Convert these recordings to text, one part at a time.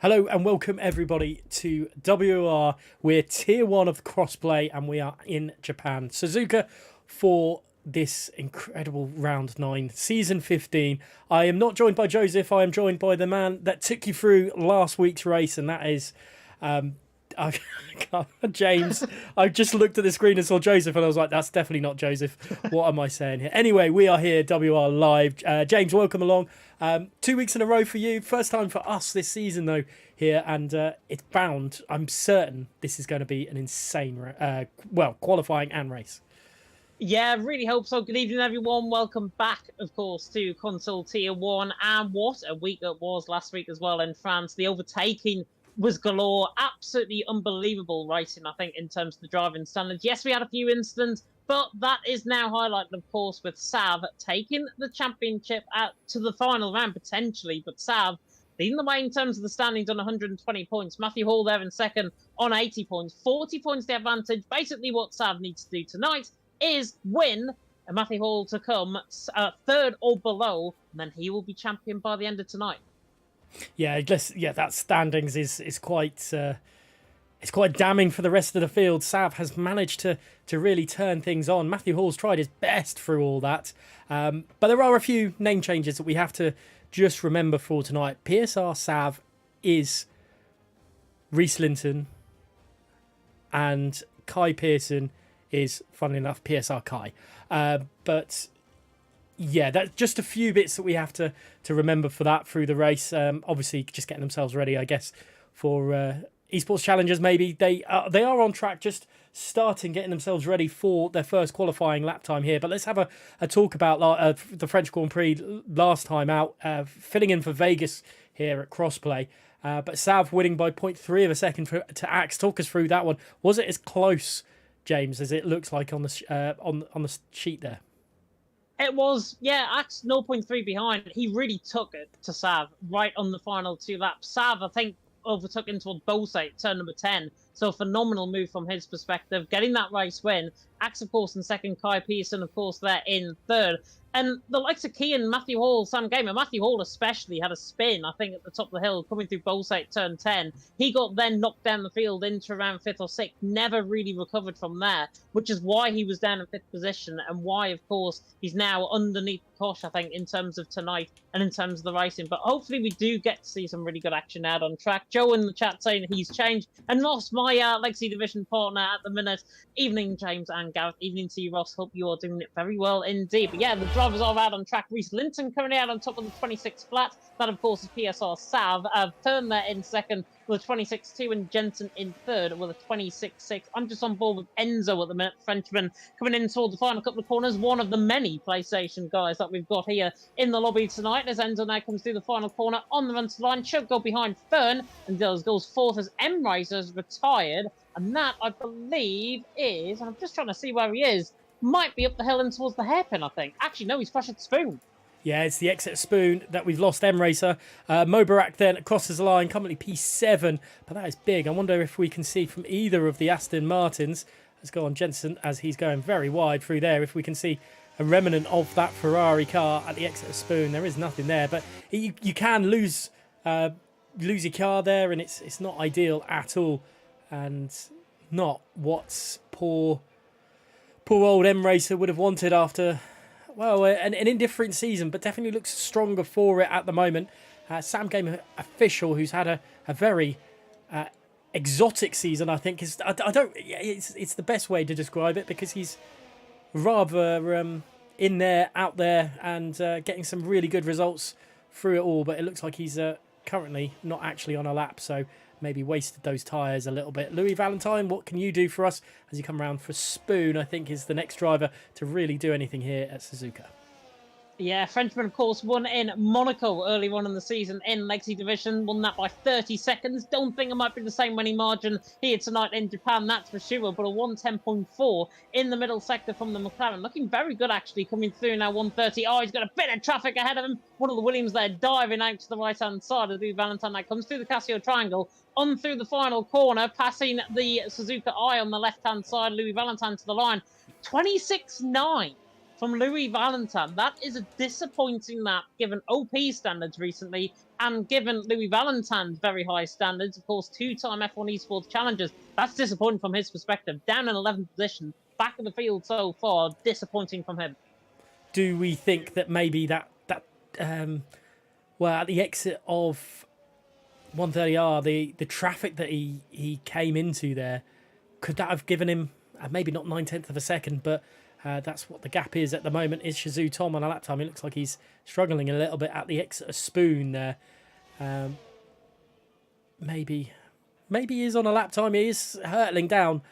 Hello and welcome everybody to WOR. We're tier 1 of crossplay and we are in Japan. Suzuka for this incredible round 9, season 15. I am not joined by Joseph, I am joined by the man that took you through last week's race, and that is James. I just looked at the screen and saw Joseph and I was like, that's definitely not Joseph. What am I saying here? Anyway, we are here, WR Live. James, welcome along. 2 weeks in a row for you. First time for us this season, though, here. And it's bound, I'm certain, this is going to be an insane, qualifying and race. Yeah, really hope so. Good evening, everyone. Welcome back, of course, to Console Tier 1. And what a week it was last week as well in France. The overtaking was galore. Absolutely unbelievable racing, I think, in terms of the driving standards. Yes, we had a few incidents, but that is now highlighted, of course, with Sav taking the championship out to the final round, potentially. But Sav leading the way in terms of the standings on 120 points. Matthew Hall there in second on 80 points. 40 points the advantage. Basically what Sav needs to do tonight is win, and Matthew Hall to come third or below, and then he will be champion by the end of tonight. Yeah, that standings is quite it's quite damning for the rest of the field. Sav has managed to really turn things on. Matthew Hall's tried his best through all that, but there are a few name changes that we have to just remember for tonight. PSR Sav is Reese Linton, and Kai Pearson is, funnily enough, PSR Kai. But yeah, that's just a few bits that we have to remember for that through the race. Obviously, just getting themselves ready, I guess, for esports challengers. Maybe they are on track, just starting getting themselves ready for their first qualifying lap time here. But let's have a talk about the French Grand Prix last time out, filling in for Vegas here at Crossplay. But Sav winning by 0.3 of a second to Axe. Talk us through that one. Was it as close, James, as it looks like on the on the sheet there? It was, yeah, Axe 0.3 behind. He really took it to Sav right on the final 2 laps. Sav, I think, overtook into a Bose at turn number 10. So a phenomenal move from his perspective, getting that race win. Axe, of course, in second. Kai Pearson, of course, there in third. And the likes of Kean, Matthew Hall, Sam Gamer, Matthew Hall especially had a spin, I think, at the top of the hill, coming through Bose at turn 10. He got then knocked down the field into around 5th or 6th, never really recovered from there, which is why he was down in 5th position and why, of course, he's now underneath Kosh, I think, in terms of tonight and in terms of the racing. But hopefully we do get to see some really good action out on track. Joe in the chat saying he's changed and lost my Legacy Division partner at the minute. Evening, James and Gareth. Evening to you, Ross. Hope you are doing it very well indeed. But yeah, the drivers are out on track. Reese Linton currently out on top of the 26 flat. That, of course, is PSR Sav. Turn there in second with a 26.2 and Jensen in third with a 26.6. I'm just on board with Enzo at the minute, Frenchman, coming in toward the final couple of corners. One of the many PlayStation guys that we've got here in the lobby tonight as Enzo now comes through the final corner on the run to the line. Should go behind Fern and goes fourth as M-Riser's retired. And that, I believe, is, and I'm just trying to see where he is, might be up the hill and towards the hairpin, I think. Actually, no, he's fresh at Spoon. Yeah, it's the exit Spoon that we've lost M-Racer. Mobarak then crosses the line, currently P7, but that is big. I wonder if we can see from either of the Aston Martins. Let's go on Jensen as he's going very wide through there. If we can see a remnant of that Ferrari car at the exit of Spoon, there is nothing there. But you can lose your car there, and it's not ideal at all. And not what poor old M-Racer would have wanted after, well, an indifferent season, but definitely looks stronger for it at the moment. Sam Game official, who's had a very exotic season, I think is it's the best way to describe it, because he's rather in there, out there, and getting some really good results through it all. But it looks like he's currently not actually on a lap, so maybe wasted those tyres a little bit. Louis Valentine, what can you do for us as you come around for Spoon? I think is the next driver to really do anything here at Suzuka. Yeah, Frenchman, of course, won in Monaco early on in the season in Legacy Division. Won that by 30 seconds. Don't think it might be the same winning margin here tonight in Japan, that's for sure. But a 110.4 in the middle sector from the McLaren. Looking very good, actually, coming through now, 130. Oh, he's got a bit of traffic ahead of him. One of the Williams there diving out to the right-hand side of Louis Valentine. That comes through the Casio Triangle, on through the final corner, passing the Suzuka Eye on the left-hand side. Louis Valentine to the line. 26.9. from Louis Valentine. That is a disappointing lap given OP standards recently. And given Louis Valentine's very high standards, of course, two-time F1 Esports challengers, that's disappointing from his perspective. Down in 11th position, back of the field so far, disappointing from him. Do we think that maybe well, at the exit of 130R, the traffic that he came into there, could that have given him maybe not 9/10 of a second, but that's what the gap is at the moment. Is Shazoo Tom on a lap time? It looks like he's struggling a little bit at the exit of Spoon there. Maybe he is on a lap time. He is hurtling down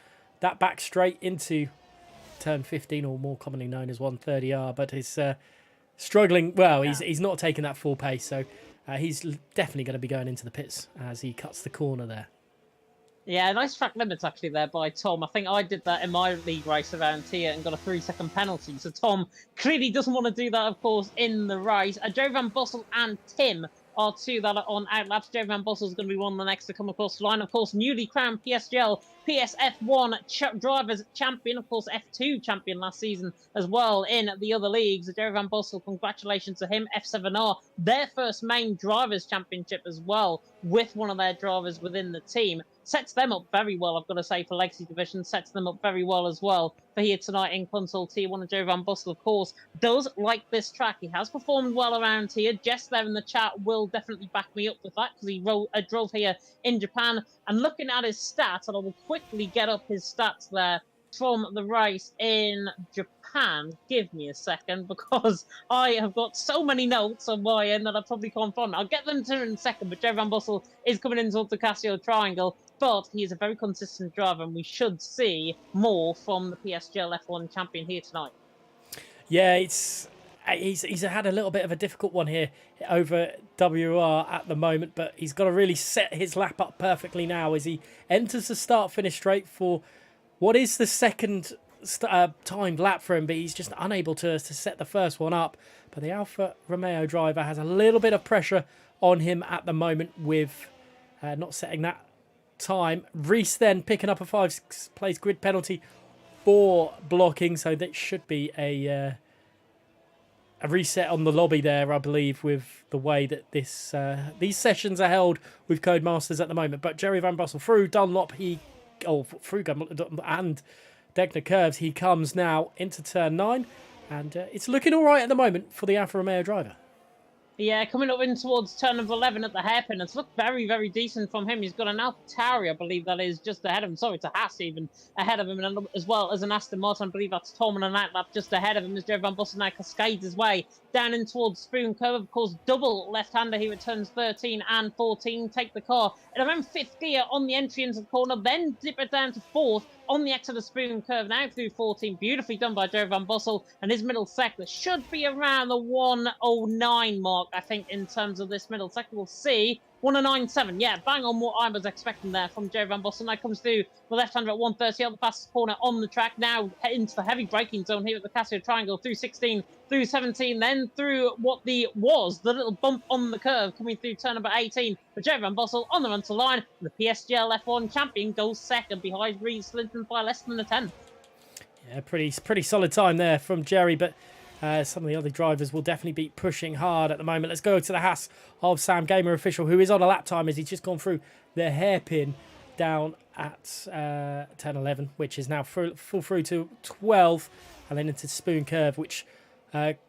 that back straight into turn 15, or more commonly known as 130R, but he's struggling. Well, he's not taking that full pace, so he's definitely going to be going into the pits as he cuts the corner there. Yeah, nice track limits actually there by Tom. I think I did that in my league race around here and got a 3-second penalty. So Tom clearly doesn't want to do that, of course, in the race. Joe Van Bossel and Tim are two that are on outlaps. Joe Van Bossel is going to be one of the next to come across the line. Of course, newly crowned PSGL PSF1 Drivers Champion, of course, F2 Champion last season as well in the other leagues. Joe Van Bossel, congratulations to him. F7R, their first main Drivers Championship as well, with one of their drivers within the team. Sets them up very well, I've got to say, for Legacy Division. Sets them up very well as well for here tonight in Console T1. And Joe Van Bossel, of course, does like this track. He has performed well around here. Jess there in the chat will definitely back me up with that, because he drove here in Japan. And looking at his stats, and I will quickly get up his stats there from the race in Japan. Give me a second, because I have got so many notes on my end that I probably can't find. I'll get them to in a second, but Joe Van Bossel is coming into the Casio Triangle, but he is a very consistent driver, and we should see more from the PSGL F1 champion here tonight. Yeah, he's had a little bit of a difficult one here over WOR at the moment, but he's got to really set his lap up perfectly now as he enters the start-finish straight for what is the second timed lap for him, but he's just unable to set the first one up. But the Alfa Romeo driver has a little bit of pressure on him at the moment with not setting that time. Reese then picking up a 5th place grid penalty for blocking, so that should be a reset on the lobby there, I believe, with the way that these sessions are held with Codemasters at the moment. But Jerry Van Bossel through Dunlop, through Dunlop and Degner curves, he comes now into turn 9, and it's looking all right at the moment for the Alfa Romeo driver. Yeah, coming up in towards turn number 11 at the hairpin. It's looked very, very decent from him. He's got an AlphaTauri, I believe that is, just ahead of him. Sorry, it's a Haas even ahead of him, and as well as an Aston Martin. I believe that's Tom and an outlap just ahead of him as Joe Van Bossel now cascades his way down in towards Spoon Curve. Of course, double left-hander here at turns 13 and 14. Take the car at around 5th gear on the entry into the corner, then dip it down to 4th on the exit of Spoon Curve, now through 14. Beautifully done by Joe Van Bossel, and his middle sector should be around the 109 mark, I think, in terms of this middle sector. We'll see. 109.7, yeah, bang on what I was expecting there from Joe Van Bossel. Now comes through the left-hander at 130, on the fastest corner on the track. Now into the heavy braking zone here at the Casio Triangle, through 16, through 17, then through what was the little bump on the curve, coming through turn number 18. But Joe Van Bossel on the run to line, and the PSGL F1 champion goes second behind Reese Linton by less than a 10th. Yeah, pretty solid time there from Jerry, but some of the other drivers will definitely be pushing hard at the moment. Let's go to the Haas of Sam Gamer Official, who is on a lap time as he's just gone through the hairpin down at turn 11, which is now full through to 12, and then into Spoon Curve, which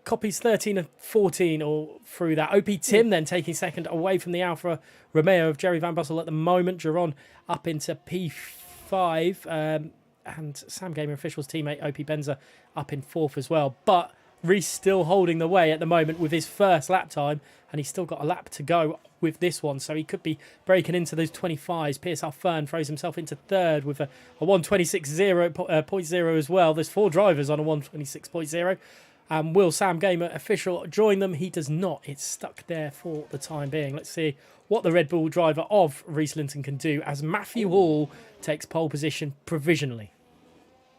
copies 13 and 14 or through that. OP Tim then taking second away from the Alfa Romeo of Jerry Van Bossel at the moment. Geron up into P5, and Sam Gamer Official's teammate OP Benza up in 4th as well. But Reese still holding the way at the moment with his first lap time, and he's still got a lap to go with this one, so he could be breaking into those 25s. PSR Fern throws himself into 3rd with a 126.0 as well. There's 4 drivers on a 126.0. Will Sam Gamer Official join them? He does not. It's stuck there for the time being. Let's see what the Red Bull driver of Reese Linton can do as Matthew Hall takes pole position provisionally.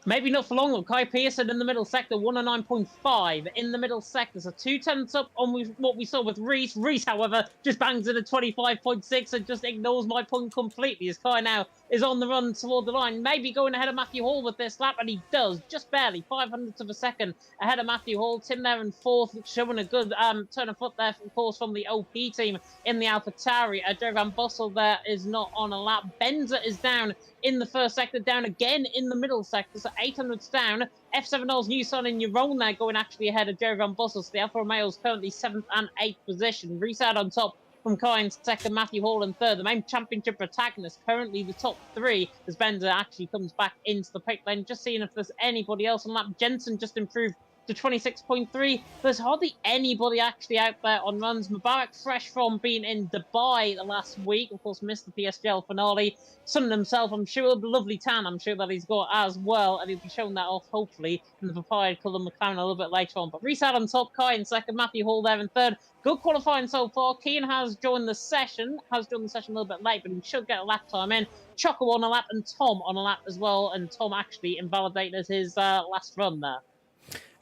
Maybe not for long. Kai Pearson in the middle sector, 109.5 in the middle sector. So 2/10 up on what we saw with Reese. Reese, however, just bangs in a 25.6 and just ignores my point completely. As Kai now is on the run toward the line, maybe going ahead of Matthew Hall with this lap, and he does, just barely, 500ths of a second ahead of Matthew Hall. Tim there in fourth, showing a good turn of foot there, of course, from the OP team in the AlphaTauri. Jerry Van Bussel there is not on a lap. Benza is down in the first sector, down again in the middle sector, so 800s down. F7L's Newson and Yaron there going actually ahead of Jerry Van Bussel, so the Alfa Romeo is currently 7th and 8th position. Reset on top from Kai in second, Matthew Hall in third. The main championship protagonist, currently the top three, as Benza actually comes back into the pit lane. Just seeing if there's anybody else on lap. Jensen just improved to 26.3. There's hardly anybody actually out there on runs. Mubarak, fresh from being in Dubai the last week, of course, missed the PSGL finale. Sun himself, I'm sure, a lovely tan, I'm sure that he's got as well, and he'll be showing that off, hopefully, in the papaya colour McLaren a little bit later on. But Reset on top, Kai in second, Matthew Hall there in third. Good qualifying so far. Keane has joined the session, a little bit late, but he should get a lap time in. Choco on a lap and Tom on a lap as well, and Tom actually invalidated his last run there.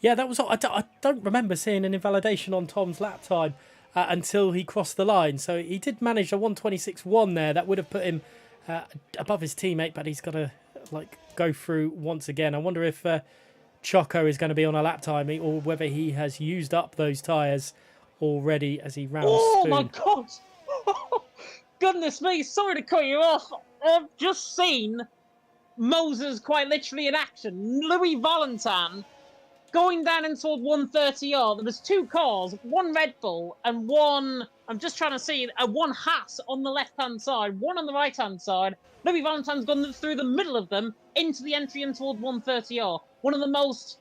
Yeah, that was. I don't remember seeing an invalidation on Tom's lap time until he crossed the line. So he did manage a 1:26.1 there. That would have put him above his teammate, but he's got to go through once again. I wonder if Choco is going to be on a lap time or whether he has used up those tyres already as he rounds. Oh my God! Goodness me! Sorry to cut you off. I've just seen Moses quite literally in action. Louis Valentin going down in toward 130R. There was two cars, one Red Bull and one, I'm just trying to see, one Haas on the left-hand side, one on the right-hand side. Louis Valentin's gone through the middle of them into the entry in toward 130R. One of the most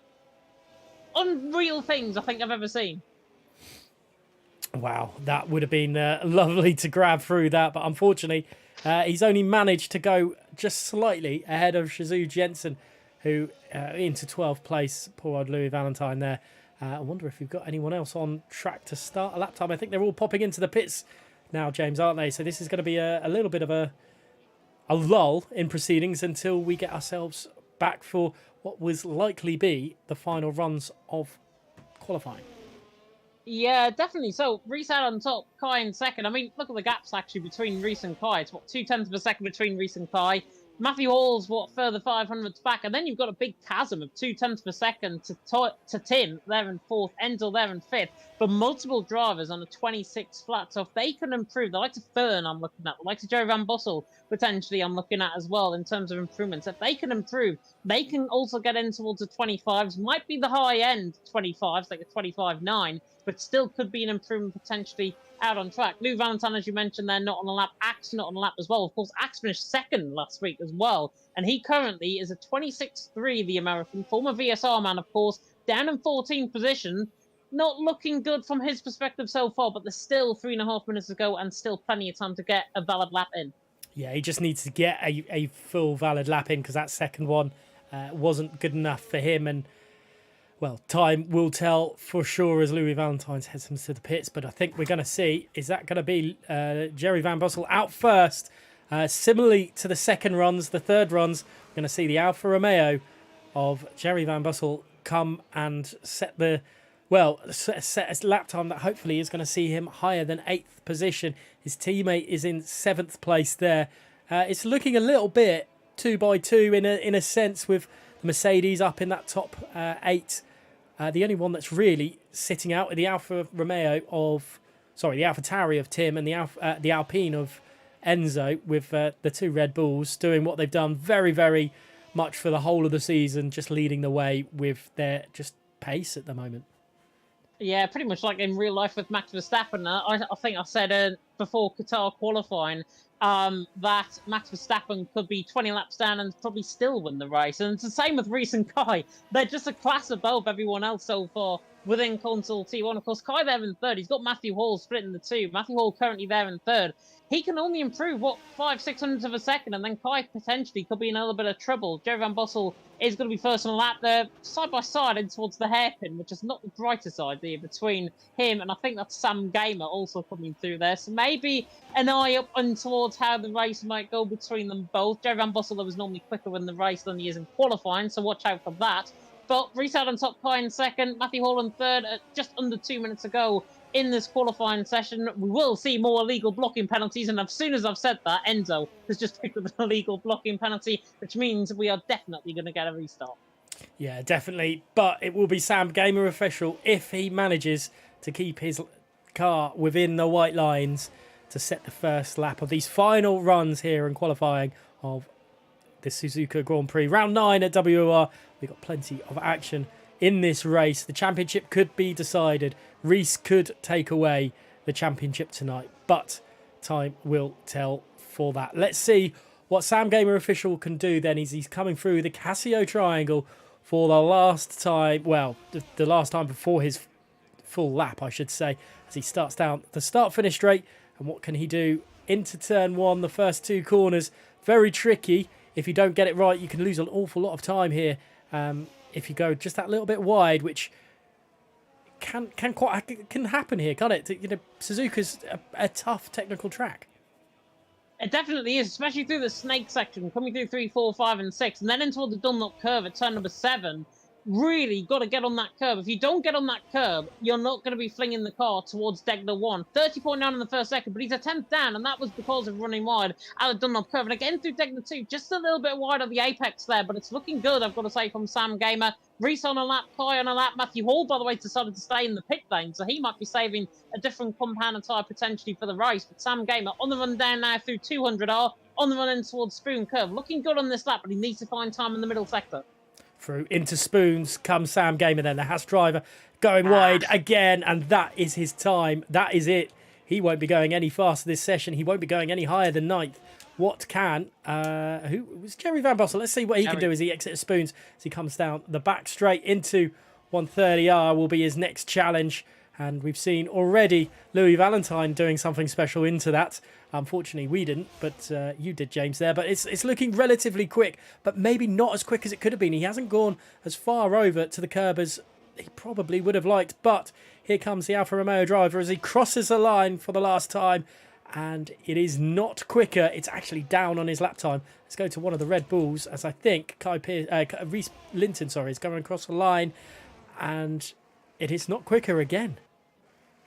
unreal things I think I've ever seen. Wow, that would have been lovely to grab through that, but unfortunately, he's only managed to go just slightly ahead of Shazoo Jensen, who into 12th place. Poor old Louis Valentine there. I wonder if we've got anyone else on track to start a lap time. I think they're all popping into the pits now, James, aren't they? So this is going to be a little bit of a lull in proceedings until we get ourselves back for what was likely be the final runs of qualifying. Yeah, definitely. So, Reset on top, Kai in second. I mean, look at the gaps actually between Reese and Kai. It's 0.2 of a second between Reese and Kai. Matthew Hall's further 500s back, and then you've got a big chasm of 0.2 per second to Tim there in fourth, Enzel there in fifth, but multiple drivers on a 26 flat. So if they can improve, the likes of Fern I'm looking at, the likes of Jerry Van Bussel potentially I'm looking at as well in terms of improvements. If they can improve, they can also get in towards the 25s. Might be the high end 25s, like a 25.9, but still could be an improvement potentially out on track. Lou Valentine, as you mentioned, they're not on a lap. Axe not on a lap as well. Of course, Axe finished second last week as well. And he currently is a 26.3, the American, former VSR man, of course, down in 14th position. Not looking good from his perspective so far, but there's still 3.5 minutes to go and still plenty of time to get a valid lap in. Yeah, he just needs to get a full valid lap in because that second one wasn't good enough for him. And well, time will tell for sure as Louis Valentine heads him to the pits. But I think we're going to see, is that going to be Jerry Van Bussel out first? Similarly to the second runs, the third runs, we're going to see the Alfa Romeo of Jerry Van Bussel come and set a lap time that hopefully is going to see him higher than 8th position. His teammate is in 7th place there. It's looking a little bit 2x2 in a sense with the Mercedes up in that top 8. The only one that's really sitting out are the Alfa Tauri of Tim and the Alpine of Enzo, with the two Red Bulls doing what they've done very, very much for the whole of the season, just leading the way with their just pace at the moment. Yeah, pretty much like in real life with Max Verstappen. I think I said before Qatar qualifying that Max Verstappen could be 20 laps down and probably still win the race. And it's the same with Reese and Kai. They're just a class above everyone else so far within Console T1. Of course, Kai there in third. He's got Matthew Hall split in the two. Matthew Hall currently there in third. He can only improve, 500-600 of a second, and then Kai potentially could be in a little bit of trouble. Jerry Van Bussel is going to be first on the lap there, side by side in towards the hairpin, which is not the brightest idea between him, and I think that's Sam Gamer also coming through there. So maybe an eye up and towards how the race might go between them both. Jerry Van Bussel was normally quicker in the race than he is in qualifying, so watch out for that. But restart on top, Kai in second, Matthew Hall in third, just under 2 minutes ago in this qualifying session. We will see more illegal blocking penalties, and as soon as I've said that, Enzo has just picked up an illegal blocking penalty, which means we are definitely going to get a restart. Yeah, definitely. But it will be Sam Gamer official if he manages to keep his car within the white lines to set the first lap of these final runs here in qualifying of the Suzuka Grand Prix. Round 9 at WOR. We've got plenty of action in this race. The championship could be decided. Reese could take away the championship tonight, but time will tell for that. Let's see what Sam Gamer official can do then. He's coming through the Casio triangle for the last time. Well, the last time before his full lap, I should say, as he starts down the start-finish straight. And what can he do into turn 1? The first 2 corners, very tricky. If you don't get it right, you can lose an awful lot of time here. If you go just that little bit wide, which can happen here, can't it? You know, Suzuka's a tough technical track. It definitely is, especially through the snake section, coming through 3, 4, 5, and 6, and then into the Dunlop curve at turn number 7. Really got to get on that curb. If you don't get on that curb, you're not going to be flinging the car towards Degler 1. 30.9 in the first second, but he's a 10th down, and that was because of running wide out of Dunlop curve. And again through Degler 2, just a little bit wide of the apex there, but it's looking good, I've got to say, from Sam Gamer. Reese on a lap, Kai on a lap. Matthew Hall, by the way, decided to stay in the pit lane, so he might be saving a different compounder tyre potentially for the race. But Sam Gamer on the run down now through 200R, on the run in towards Spoon Curve. Looking good on this lap, but he needs to find time in the middle sector. Through into Spoons comes Sam Gamer then, the Haas driver going wide again, and that is his time. That is it. He won't be going any faster this session. He won't be going any higher than 9th. What can, who was Jerry Van Bossel? Let's see what he can do as he exits Spoons, as he comes down the back straight into 130R will be his next challenge. And we've seen already Louis Valentine doing something special into that. Unfortunately, we didn't, but you did, James, there. But it's looking relatively quick, but maybe not as quick as it could have been. He hasn't gone as far over to the curb as he probably would have liked. But here comes the Alfa Romeo driver as he crosses the line for the last time. And it is not quicker. It's actually down on his lap time. Let's go to one of the Red Bulls, as I think Reese Linton, is going across the line. And it is not quicker again.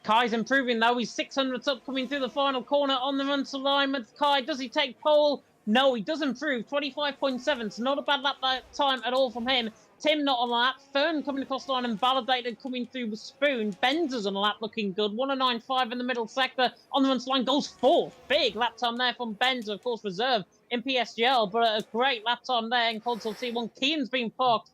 Kai's improving though. He's 600th up coming through the final corner on the run to line with Kai. Does he take pole? No, he does improve. 25.7. So not a bad lap time at all from him. Tim not on a lap. Fern coming across the line and validated coming through with Spoon. Benzer's on a lap looking good. 109.5 in the middle sector. On the run to line goes 4th. Big lap time there from Benzer, of course, reserve in PSGL, but a great lap time there in Console T1. Keane's been parked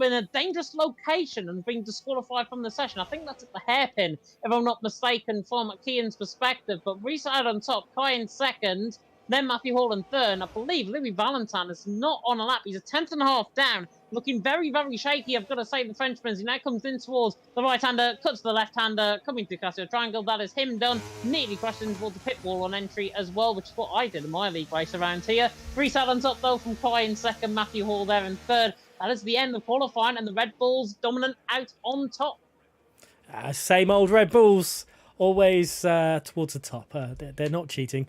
in a dangerous location and being disqualified from the session. I think that's at the hairpin, if I'm not mistaken, from Keane's perspective. But Reese on top, Kai in second, then Matthew Hall in third. And I believe Louis Valentine is not on a lap. He's a 10th and a half down, looking very, very shaky. I've got to say, the Frenchman, as he now comes in towards the right-hander, cuts the left-hander, coming through Casio Triangle. That is him done. Nearly crashed in towards the pit wall on entry as well, which is what I did in my league race around here. Reese on top, though, from Kai in second, Matthew Hall there in third. That is the end of qualifying, and the Red Bulls dominant out on top. Same old Red Bulls. Always towards the top. They're not cheating,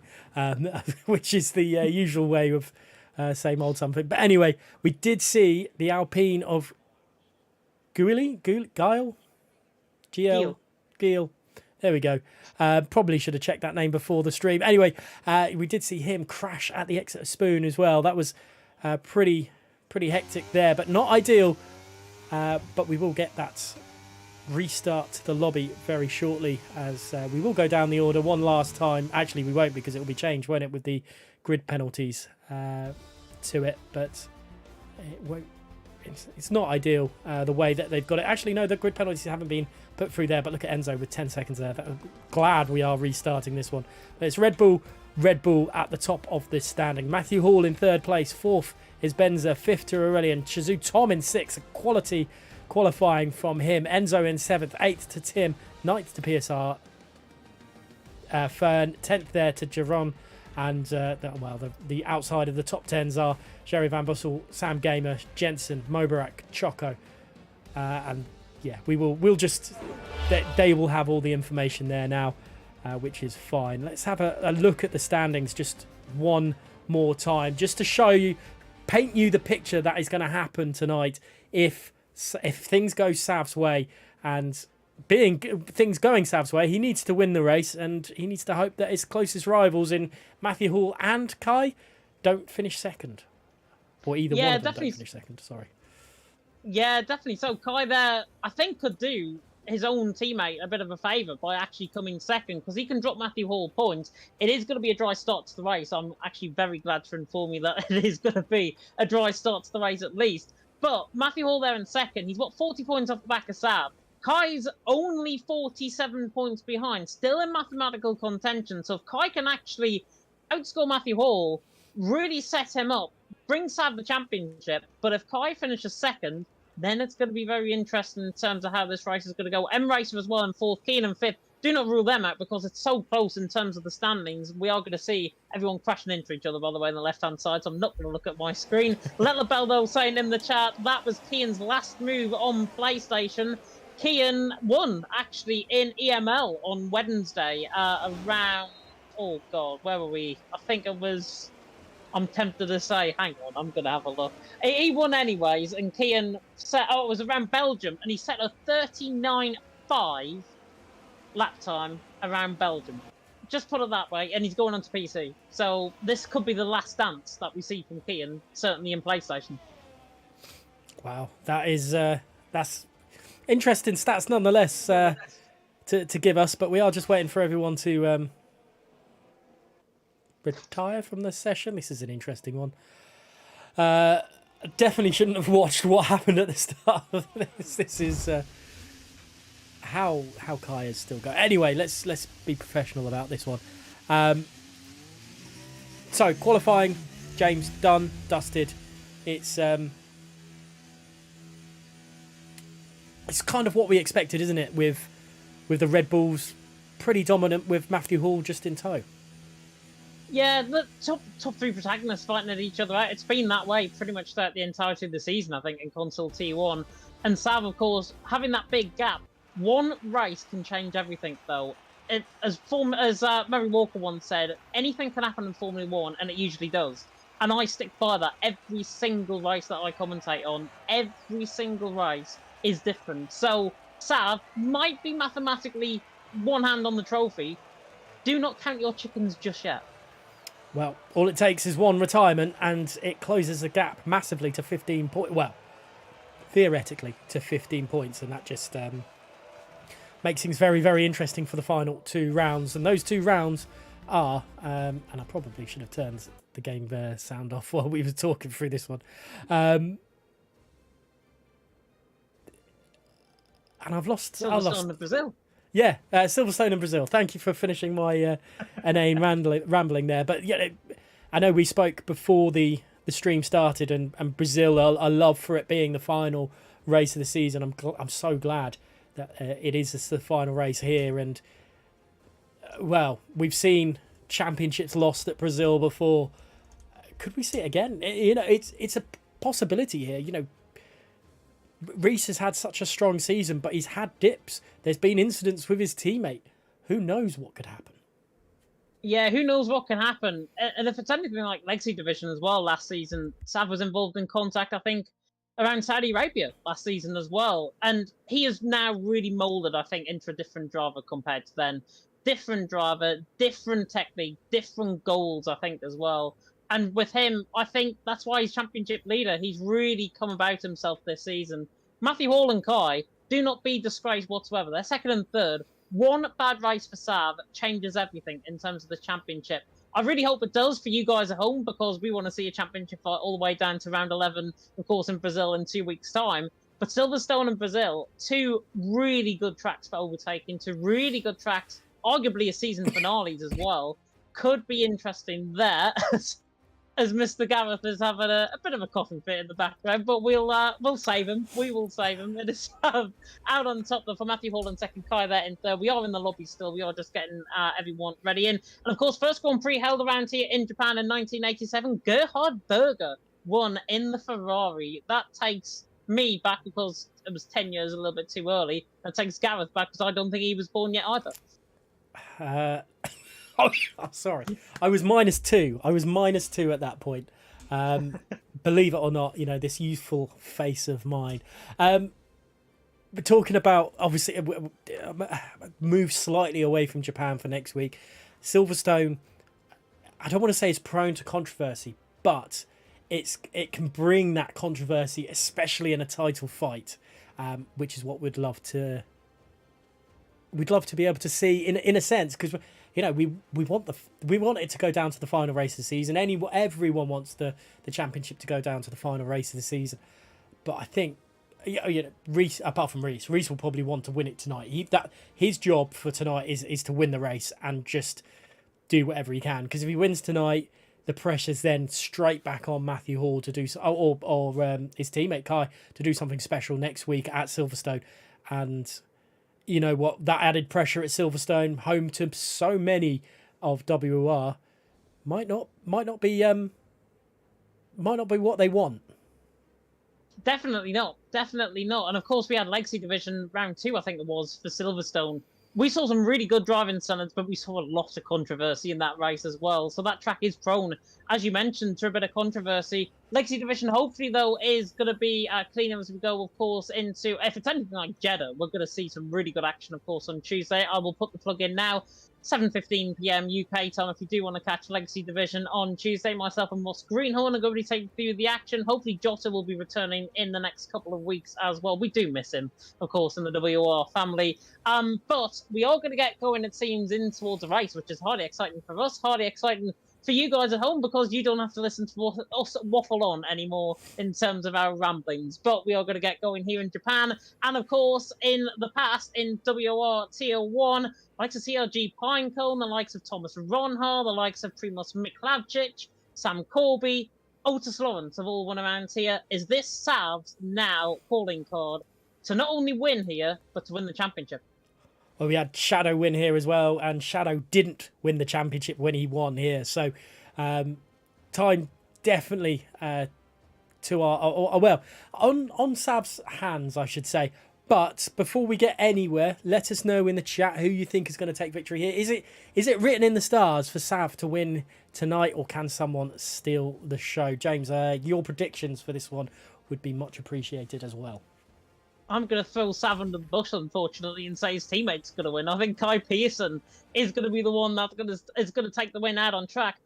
which is the usual way of same old something. But anyway, we did see the Alpine of Guile. There we go. Probably should have checked that name before the stream. Anyway, we did see him crash at the exit of Spoon as well. That was pretty hectic there, but not ideal. But we will get that restart to the lobby very shortly, as we will go down the order one last time. Actually, we won't, because it will be changed, won't it, with the grid penalties to it. But it won't. It's not ideal the way that they've got it. Actually, no, the grid penalties haven't been put through there. But look at Enzo with 10 seconds there. Glad we are restarting this one. But it's Red Bull at the top of this standing. Matthew Hall in third place. 4th is Benzer. 5th to Aurelian. Shazoo Tom in 6th. A quality qualifying from him. Enzo in 7th. 8th to Tim. 9th to PSR. Fern. 10th there to Jerome. And the outside of the top 10s are Jerry Van Bussel, Sam Gamer, Jensen, Mobarak, Choco, and yeah, we'll just they will have all the information there now, which is fine. Let's have a look at the standings just one more time, just to show you, paint you the picture that is going to happen tonight if if things go Sav's way, and things going Sav's way, he needs to win the race, and he needs to hope that his closest rivals in Matthew Hall and Kai don't finish second, or either one of them don't finish second. Sorry. Yeah, definitely. So Kai there, I think, could do his own teammate a bit of a favour by actually coming second, because he can drop Matthew Hall points. It is going to be a dry start to the race. I'm actually very glad to inform you that it is going to be a dry start to the race at least. But Matthew Hall there in second. He's got 40 points off the back of Sav. Kai's only 47 points behind, still in mathematical contention. So if Kai can actually outscore Matthew Hall, really set him up, bring Sav the championship, but if Kai finishes second, then it's going to be very interesting in terms of how this race is going to go. M Racer as well in fourth, Keenan fifth. Do not rule them out because it's so close in terms of the standings. We are going to see everyone crashing into each other, by the way, on the left-hand side, so I'm not going to look at my screen. Let LaBelle, though, saying in the chat, that was Kian's last move on PlayStation. Kian won, actually, in EML on Wednesday around... Oh, God, where were we? I think it was... I'm tempted to say, hang on, I'm going to have a look. He won anyways, and Kian set... Oh, it was around Belgium, and he set a 39.5 lap time around Belgium. Just put it that way, and he's going on to PC. So this could be the last dance that we see from Kian, certainly in PlayStation. Wow, that is... that's interesting stats nonetheless to give us, but we are just waiting for everyone to... retire from the session. This is an interesting one. Definitely shouldn't have watched what happened at the start of this. This is how Kai is still going. Anyway, let's be professional about this one. So qualifying, James done, dusted. It's kind of what we expected, isn't it? With the Red Bulls pretty dominant, with Matthew Hall just in tow. Yeah, the top three protagonists fighting at each other out. It's been that way pretty much throughout the entirety of the season, I think, in Console T1. And Sav, of course, having that big gap. One race can change everything, though. As Murray Walker once said, anything can happen in Formula 1, and it usually does. And I stick by that. Every single race that I commentate on, every single race is different. So Sav might be mathematically one hand on the trophy. Do not count your chickens just yet. Well, all it takes is one retirement, and it closes the gap massively to 15 points. Well, theoretically to 15 points, and that just makes things very, very interesting for the final two rounds. And those two rounds are, and I probably should have turned the game sound off while we were talking through this one. And I've lost. Silverstone of Brazil. Yeah, Silverstone and Brazil. Thank you for finishing my inane rambling there. But yeah, I know we spoke before the stream started, and Brazil, I love for it being the final race of the season. I'm so glad that it is the final race here. And well, we've seen championships lost at Brazil before. Could we see it again? It's a possibility here. Reese has had such a strong season, but he's had dips. There's been incidents with his teammate. Who knows what could happen? Yeah, who knows what can happen? And if it's anything like Legacy Division as well, last season, Sav was involved in contact, I think, around Saudi Arabia last season as well. And he is now really moulded, I think, into a different driver compared to then. Different driver, different technique, different goals, I think, as well. And with him, I think that's why he's championship leader. He's really come about himself this season. Matthew Hall and Kai do not be disgraced whatsoever. They're second and third. One bad race for Sav changes everything in terms of the championship. I really hope it does for you guys at home, because we want to see a championship fight all the way down to round 11, of course, in Brazil in 2 weeks' time. But Silverstone and Brazil, two really good tracks for overtaking, two really good tracks, arguably a season finales as well. Could be interesting there. As Mr. Gareth is having a bit of a coughing fit in the background, but we'll save him. We will save him. It is out on top though for Matthew Hall and second, Kai there in third. We are in the lobby still. We are just getting everyone ready in. And of course, first Grand Prix held around here in Japan in 1987. Gerhard Berger won in the Ferrari. That takes me back because it was 10 years a little bit too early. That takes Gareth back because I don't think he was born yet either. Oh, sorry. I was -2. I was -2 at that point. Believe it or not, this youthful face of mine. We're talking about, obviously, move slightly away from Japan for next week. Silverstone, I don't want to say it's prone to controversy, but it can bring that controversy, especially in a title fight, which is what we'd love to be able to see in a sense, because we want it to go down to the final race of the season. Everyone wants the championship to go down to the final race of the season, but I think Reese, apart from Reese will probably want to win it tonight. His job for tonight is to win the race and just do whatever he can, because if he wins tonight, the pressure's then straight back on Matthew Hall to do or his teammate Kai to do something special next week at Silverstone. And you know what, that added pressure at Silverstone, home to so many of WOR, might not be what they want. Definitely not. And of course, we had Legacy Division round 2, I think it was, for Silverstone. We saw some really good driving standards, but we saw a lot of controversy in that race as well. So that track is prone, as you mentioned, to a bit of controversy. Legacy Division, hopefully, though, is going to be cleaner as we go, of course, into... If it's anything like Jeddah, we're going to see some really good action, of course, on Tuesday. I will put the plug in now. 7:15 p.m. UK time if you do want to catch Legacy Division on Tuesday. Myself and Ross Greenhorn are going to be taking through the action. Hopefully Jota will be returning in the next couple of weeks as well. We do miss him, of course, in the WOR family. But we are going to get going, it seems, in towards the race, which is highly exciting for us, highly exciting for you guys at home, because you don't have to listen to us waffle on anymore in terms of our ramblings. But we are going to get going here in Japan. And of course, in the past, in WOR Tier 1, likes of CRG Pinecone, the likes of Thomas Ronhar, the likes of Primoz Miklavčić, Sam Corby, Otis Lawrence have all won around here. Is this Sav's now calling card to not only win here, but to win the championship? Well, we had Shadow win here as well, and Shadow didn't win the championship when he won here. So, time definitely to on Sav's hands, I should say. But before we get anywhere, let us know in the chat who you think is going to take victory here. Is it written in the stars for Sav to win tonight, or can someone steal the show? James, your predictions for this one would be much appreciated as well. I'm going to throw Sav under the bus, unfortunately, and say his teammate's going to win. I think Kai Pearson is going to be the one that's going to take the win out on track.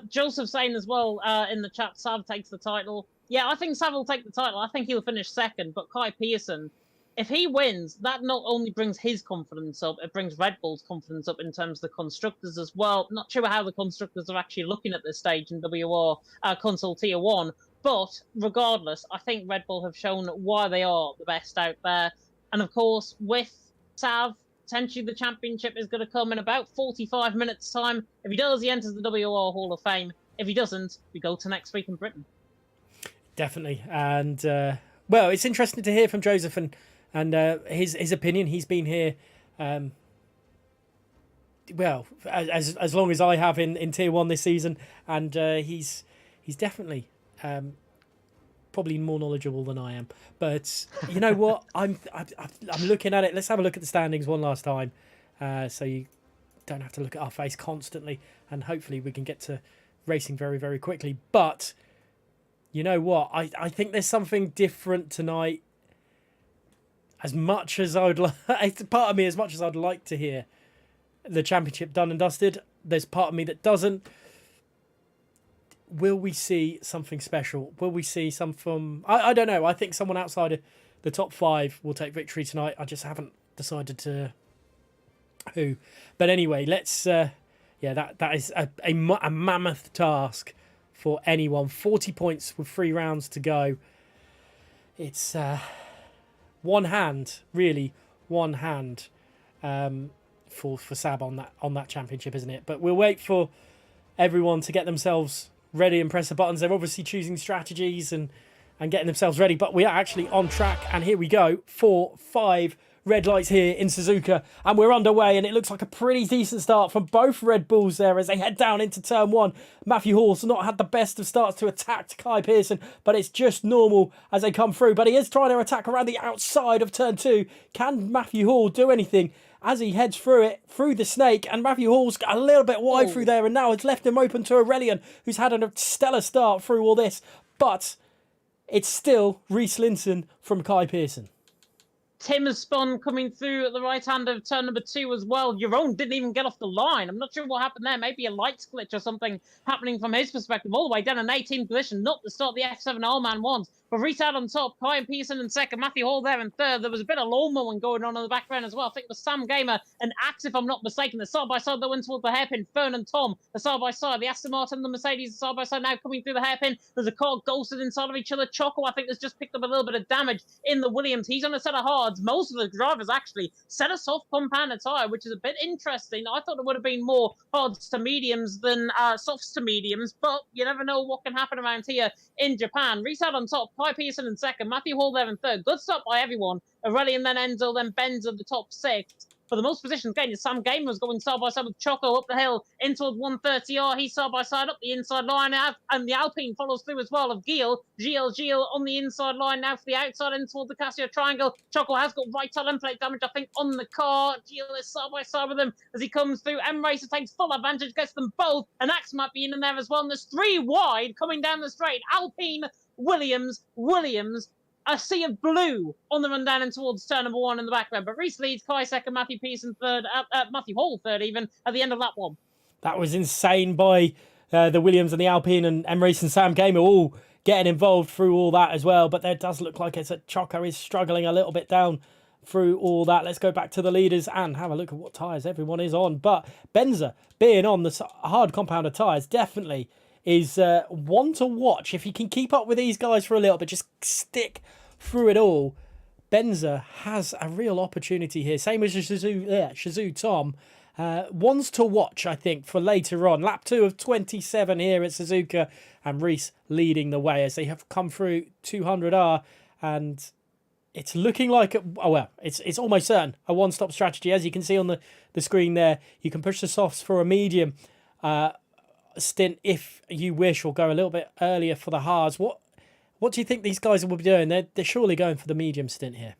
Joseph saying as well in the chat, Sav takes the title. Yeah, I think Sav will take the title. I think he'll finish second, but Kai Pearson, if he wins, that not only brings his confidence up, it brings Red Bull's confidence up in terms of the constructors as well. Not sure how the constructors are actually looking at this stage in WOR Console Tier 1, but regardless, I think Red Bull have shown why they are the best out there. And of course, with Sav, potentially the championship is going to come in about 45 minutes' time. If he does, he enters the WOR Hall of Fame. If he doesn't, we go to next week in Britain. Definitely. And, well, it's interesting to hear from Joseph and his opinion. He's been here, well, as long as I have in Tier 1 this season, and he's definitely probably more knowledgeable than I am. But you know what? I'm looking at it. Let's have a look at the standings one last time, so you don't have to look at our face constantly, and hopefully we can get to racing very, very quickly. But you know what? I think there's something different tonight. As much as I would like, part of me, as much as I'd like to hear the championship done and dusted, there's part of me that doesn't. Will we see something special? Will we see some from... I don't know. I think someone outside of the top 5 will take victory tonight. I just haven't decided to who. But anyway, let's... that is a mammoth task for anyone. 40 points with 3 rounds to go. It's... one hand for Sab on that championship, isn't it? But we'll wait for everyone to get themselves ready and press the buttons. They're obviously choosing strategies and getting themselves ready, but we are actually on track, and here we go. 4, 5 red lights here in Suzuka, and we're underway, and it looks like a pretty decent start from both Red Bulls there as they head down into turn 1. Matthew Hall's not had the best of starts to attack Kai Pearson, but it's just normal as they come through. But he is trying to attack around the outside of turn 2. Can Matthew Hall do anything as he heads through the snake? And Matthew Hall's got a little bit wide through there, and now it's left him open to Aurelian, who's had a stellar start through all this. But it's still Reese Linton from Kai Pearson. Tim has spun coming through at the right hand of turn number 2 as well. Jerome didn't even get off the line. I'm not sure what happened there. Maybe a lights glitch or something happening from his perspective. All the way down in 18th position. Not the start the F7 Allman wants. But Reese out on top. Kai and Pearson in second. Matthew Hall there in third. There was a bit of lawn mowing going on in the background as well. I think it was Sam Gamer and Axe, if I'm not mistaken. The side-by-side that went towards the hairpin. Fern and Tom, the side-by-side. The Aston Martin, the Mercedes, the side-by-side now coming through the hairpin. There's a car ghosted inside of each other. Choco, I think, has just picked up a little bit of damage in the Williams. He's on a set of hards. Most of the drivers actually set a soft compound tyre, which is a bit interesting. I thought it would have been more hards to mediums than softs to mediums, but you never know what can happen around here in Japan. Reese out on top. Kai Pearson in second. Matthew Hall there in third. Good stop by everyone. Aurelian, then Enzo, then Benz at the top 6. For the most positions gained, Sam Gamer's going side by side with Choco up the hill in towards 130R. He's side by side up the inside line, and the Alpine follows through as well of Gil on the inside line now for the outside in towards the Casio Triangle. Choco has got right tail end plate damage, I think, on the car. Gil is side by side with him as he comes through. M Racer takes full advantage, gets them both, and Axe might be in there as well. And there's 3 wide coming down the straight. Alpine, Williams, a sea of blue on the run down and towards turn number 1 in the background. But Reese leads, Kai second, Matthew Pearson third, Matthew Hall third even at the end of lap 1. That was insane by the Williams and the Alpine, and Emrace and Sam Gamer all getting involved through all that as well. But there does look like it's a Choco is struggling a little bit down through all that. Let's go back to the leaders and have a look at what tyres everyone is on. But Benza being on the hard compounder tyres definitely is one to watch. If you can keep up with these guys for a little bit, just stick through it all, Benza has a real opportunity here. Same as Shazoo Tom. Ones to watch, I think, for later on. Lap 2 of 27 here at Suzuka, and Reese leading the way as they have come through 200R, and it's looking like, it's almost certain a one-stop strategy. As you can see on the screen there, you can push the softs for a medium stint if you wish, or go a little bit earlier for the hards. What do you think these guys will be doing? They're surely going for the medium stint here.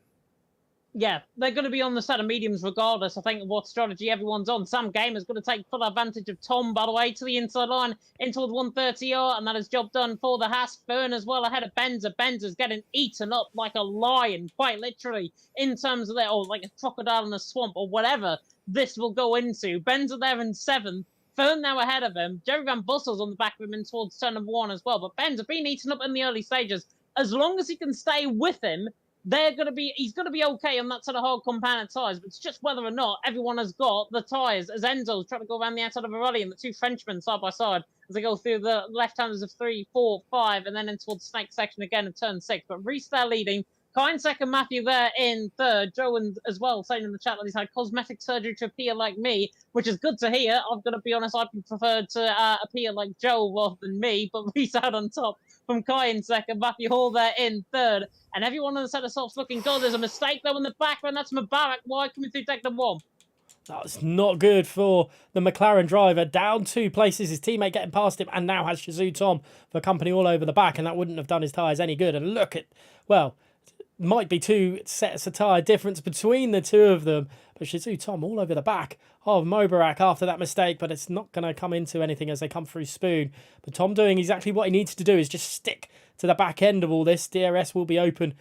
Yeah, they're going to be on the set of mediums regardless, I think, of what strategy everyone's on. Sam Gamer's going to take full advantage of Tom, by the way, to the inside line, in towards 130R, and that is job done for the Haas. Fern as well ahead of Benza. Benza's getting eaten up like a lion, quite literally, in terms of that, or like a crocodile in a swamp, or whatever this will go into. Benza there in 7th. Fern now ahead of him. Jerry Van Bussel's on the back of him in towards turn number 1 as well. But Ben's been eaten up in the early stages. As long as he can stay with him, he's going to be okay on that sort of hard compounded tyres. But it's just whether or not everyone has got the tyres. As Enzo's trying to go around the outside of Aurelian, the 2 Frenchmen side by side as they go through the left-handers of 3, 4, 5, and then in towards the snake section again of turn 6. But Reese there leading. Kai in second, Matthew there in third. Joe and as well saying in the chat that he's had cosmetic surgery to appear like me, which is good to hear. I've got to be honest, I'd prefer to appear like Joe rather than me, but Reese out on top from Kai in second, Matthew Hall there in third, and everyone on the set of softs looking good. There's a mistake though in the background. That's Mubarak wide coming through deck number 1. That's not good for the McLaren driver. Down 2 places, his teammate getting past him, and now has Shazoo Tom for company all over the back, and that wouldn't have done his tyres any good. And look at, might be 2 sets of tyre difference between the 2 of them, but Shazoo Tom all over the back of Mobarak after that mistake, but it's not going to come into anything as they come through Spoon. But Tom doing exactly what he needs to do is just stick to the back end of all this. DRS will be open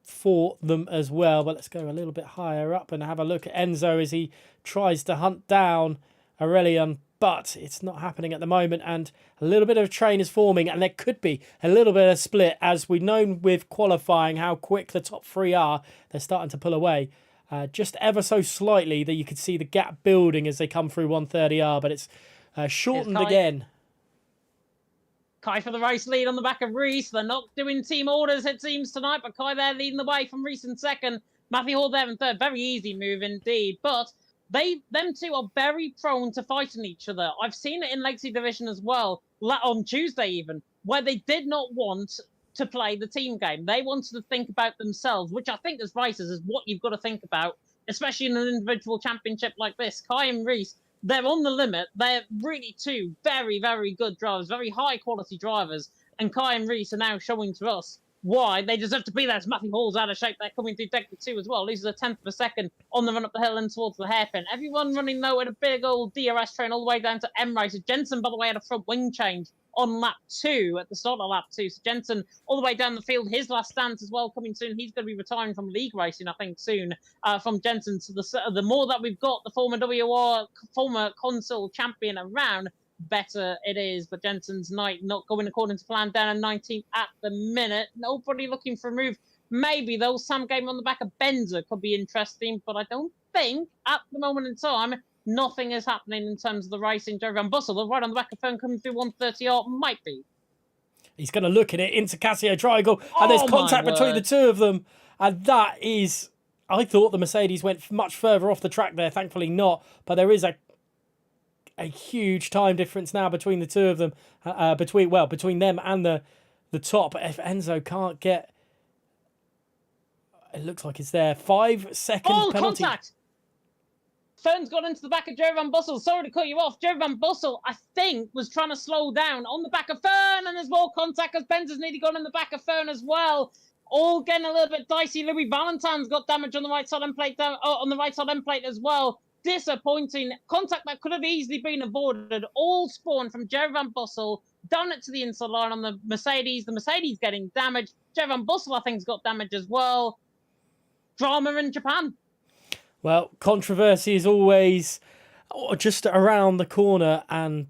for them as well, but let's go a little bit higher up and have a look at Enzo as he tries to hunt down Aurelian, but it's not happening at the moment, and a little bit of a train is forming, and there could be a little bit of split, as we've known with qualifying how quick the top 3 are. They're starting to pull away just ever so slightly, that you could see the gap building as they come through 130R, but it's shortened again. Kai for the race lead on the back of Reese. They're not doing team orders, it seems, tonight, but Kai there leading the way from Reese in second. Matthew Hall there in third. Very easy move indeed, but them 2 are very prone to fighting each other. I've seen it in Legacy Division as well, on Tuesday even, where they did not want to play the team game. They wanted to think about themselves, which I think as racers is what you've got to think about, especially in an individual championship like this. Kai and Reese, they're on the limit. They're really two very, very good drivers, very high quality drivers. And Kai and Reese are now showing to us why they deserve to be there. As Matthew Hall's out of shape, they're coming through Deck 2 as well. Loses a tenth of a second on the run up the hill and towards the hairpin. Everyone running though in a big old DRS train all the way down to M racer. Jensen, by the way, had a front wing change on lap 2 at the start of lap 2. So Jensen all the way down the field. His last stance as well coming soon. He's going to be retiring from league racing, I think, soon. From Jensen. So the more that we've got the former WOR, former console champion around, better it is. But Jensen's night not going according to plan, down in 19th at the minute. Nobody looking for a move. Maybe though Sam Gamer on the back of Benzer could be interesting, but I don't think at the moment in time nothing is happening in terms of the racing. Jerry Van Bussel, right on the back of phone coming through 130R, might be. He's going to look at it into Casio Triangle, and there's contact between the two of them, and that is. I thought the Mercedes went much further off the track there. Thankfully not, but there is a huge time difference now between the two of them, between them and the top. If Enzo can't get, it looks like it's there. 5 second penalty. Contact! Fern's got into the back of Jerry Van Bussel. Sorry to cut you off. Jerry Van Bussel, I think, was trying to slow down on the back of Fern, and there's more contact as Benzer's nearly gone in the back of Fern as well. All getting a little bit dicey. Louis Valentine's got damage on the right side end plate, on the right side end plate as well. Disappointing contact that could have easily been avoided. All spawned from Jerry Van Bussel down it to the inside line on the Mercedes. The Mercedes getting damaged. Jerry Van Bussel, I think, has got damage as well. Drama in Japan. Well, controversy is always just around the corner, and